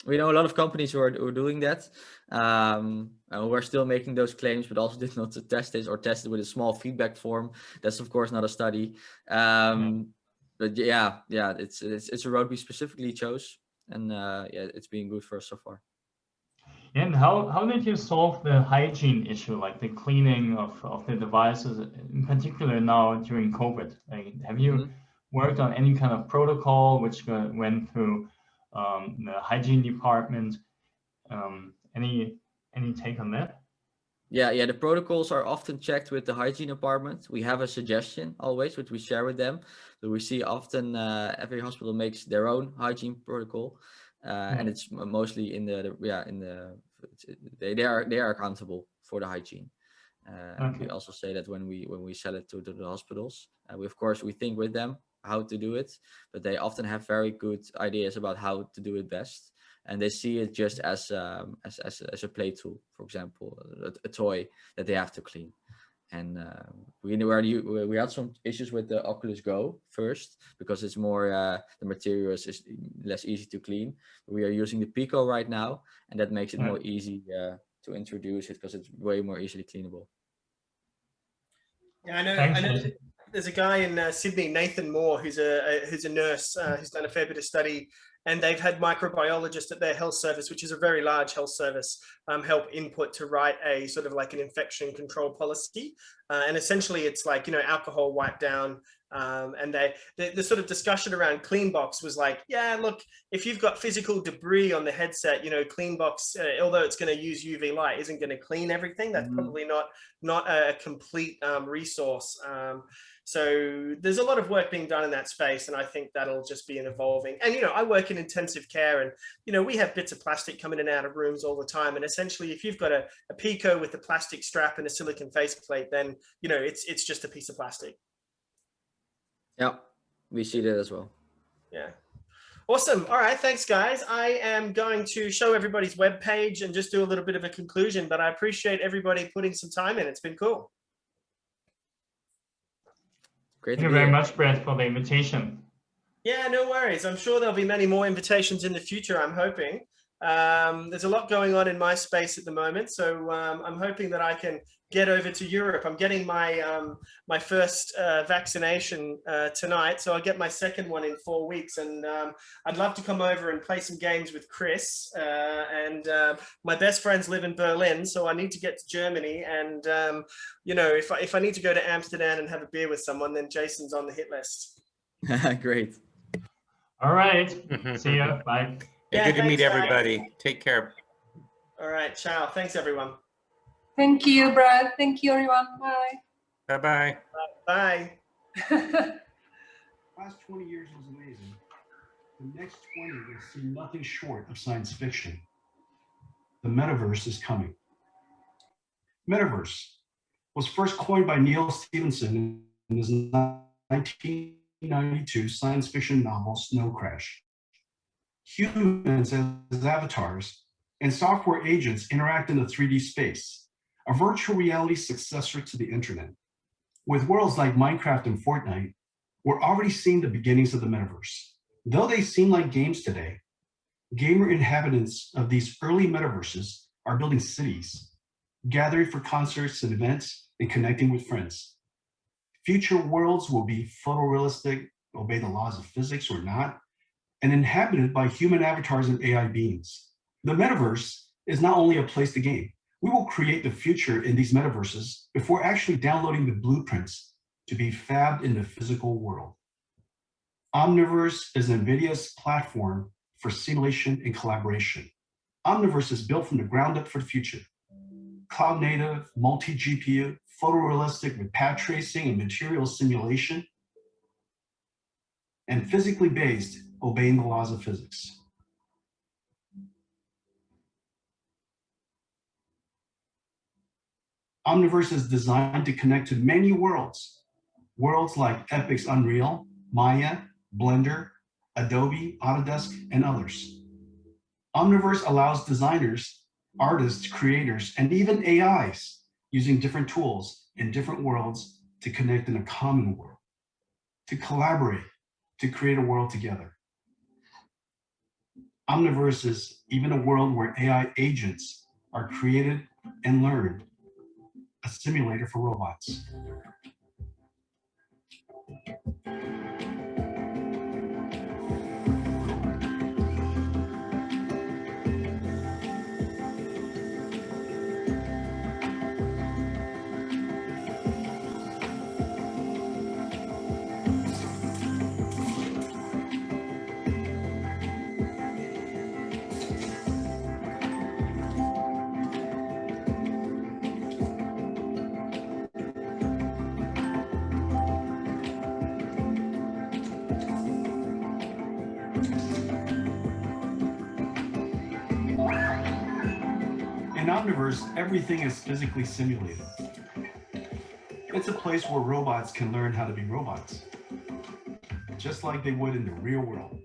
We know a lot of companies who are doing that, who are still making those claims, but also did not test it or test it with a small feedback form. That's of course not a study. But it's a road we specifically chose, and it's been good for us so far. And how did you solve the hygiene issue, like the cleaning of the devices, in particular now during COVID? Like, have you worked on any kind of protocol which went through the hygiene department? Any take on that? Yeah, the protocols are often checked with the hygiene department. We have a suggestion always, which we share with them. So we see often every hospital makes their own hygiene protocol, and it's mostly in they are accountable for the hygiene. We also say that when we sell it to the hospitals, we of course we think with them how to do it, but they often have very good ideas about how to do it best. And they see it just as a play tool, for example, a toy that they have to clean. And we had some issues with the Oculus Go first because it's more the material is less easy to clean. We are using the Pico right now, and that makes it more easy to introduce it because it's way more easily cleanable. Yeah, I know. There's a guy in Sydney, Nathan Moore, who's a nurse who's done a fair bit of study, and they've had microbiologists at their health service, which is a very large health service, help input to write a sort of like an infection control policy. And essentially it's like, alcohol wipe down. And the sort of discussion around Cleanbox was like, yeah, look, if you've got physical debris on the headset, Cleanbox, although it's going to use UV light, isn't going to clean everything. That's probably not a complete resource. So there's a lot of work being done in that space, and I think that'll just be an evolving. And I work in intensive care, and we have bits of plastic coming in and out of rooms all the time. And essentially, if you've got a Pico with a plastic strap and a silicon faceplate, then it's just a piece of plastic. Yeah, we see that as well. Yeah. Awesome. All right. Thanks, guys. I am going to show everybody's webpage and just do a little bit of a conclusion, but I appreciate everybody putting some time in. It's been cool. Great. Thank you very much, Brett, for the invitation. Yeah, no worries. I'm sure there'll be many more invitations in the future, I'm hoping. There's a lot going on in my space at the moment, so I'm hoping that I can get over to Europe. I'm getting my first vaccination tonight, so I'll get my second one in 4 weeks, and I'd love to come over and play some games with Chris. And my best friends live in Berlin, so I need to get to Germany. And if I need to go to Amsterdam and have a beer with someone, then Jason's on the hit list. Great. All right. See ya. Bye. Yeah, good to meet thanks, everybody. guys. Take care. All right. Ciao. Thanks, everyone. Thank you, Brad. Thank you, everyone. Bye. Bye-bye. Bye. Last 20 years was amazing. The next 20 will see nothing short of science fiction. The metaverse is coming. Metaverse was first coined by Neil Stephenson in his 1992 science fiction novel Snow Crash. Humans as avatars and software agents interact in a 3D space, a virtual reality successor to the internet. With worlds like Minecraft and Fortnite, we're already seeing the beginnings of the metaverse. Though they seem like games today, gamer inhabitants of these early metaverses are building cities, gathering for concerts and events, and connecting with friends. Future worlds will be photorealistic, obey the laws of physics or not, and inhabited by human avatars and AI beings. The metaverse is not only a place to game. We will create the future in these metaverses before actually downloading the blueprints to be fabbed in the physical world. Omniverse is NVIDIA's platform for simulation and collaboration. Omniverse is built from the ground up for the future. Cloud native, multi-GPU, photorealistic with path tracing and material simulation, and physically based, obeying the laws of physics. Omniverse is designed to connect to many worlds. Worlds like Epic's Unreal, Maya, Blender, Adobe, Autodesk, and others. Omniverse allows designers, artists, creators, and even AIs using different tools in different worlds to connect in a common world, to collaborate, to create a world together. Omniverse is even a world where AI agents are created and learned, a simulator for robots. In Omniverse, everything is physically simulated. It's a place where robots can learn how to be robots, just like they would in the real world.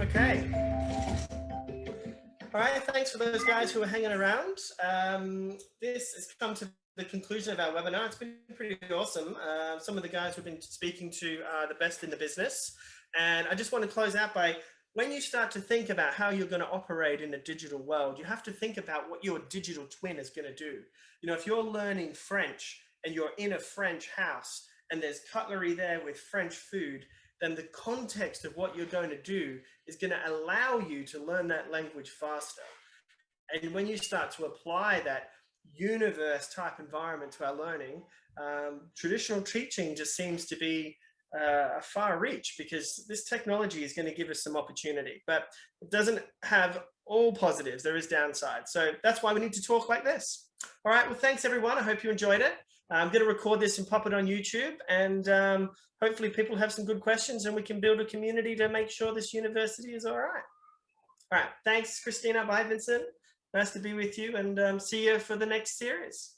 Okay. All right, thanks for those guys who are hanging around. This has come to the conclusion of our webinar. It's been pretty awesome. Some of the guys we've been speaking to are the best in the business. And I just want to close out by, when you start to think about how you're going to operate in a digital world, you have to think about what your digital twin is going to do. You know, if you're learning French and you're in a French house and there's cutlery there with French food, then the context of what you're going to do is going to allow you to learn that language faster. And when you start to apply that universe type environment to our learning, traditional teaching just seems to be a far reach, because this technology is going to give us some opportunity, but it doesn't have all positives. There is downside. So that's why we need to talk like this. All right. Well, thanks everyone. I hope you enjoyed it. I'm going to record this and pop it on YouTube, and hopefully people have some good questions and we can build a community to make sure this university is all right. All right. Thanks, Christina. Bye, Vincent. Nice to be with you, and see you for the next series.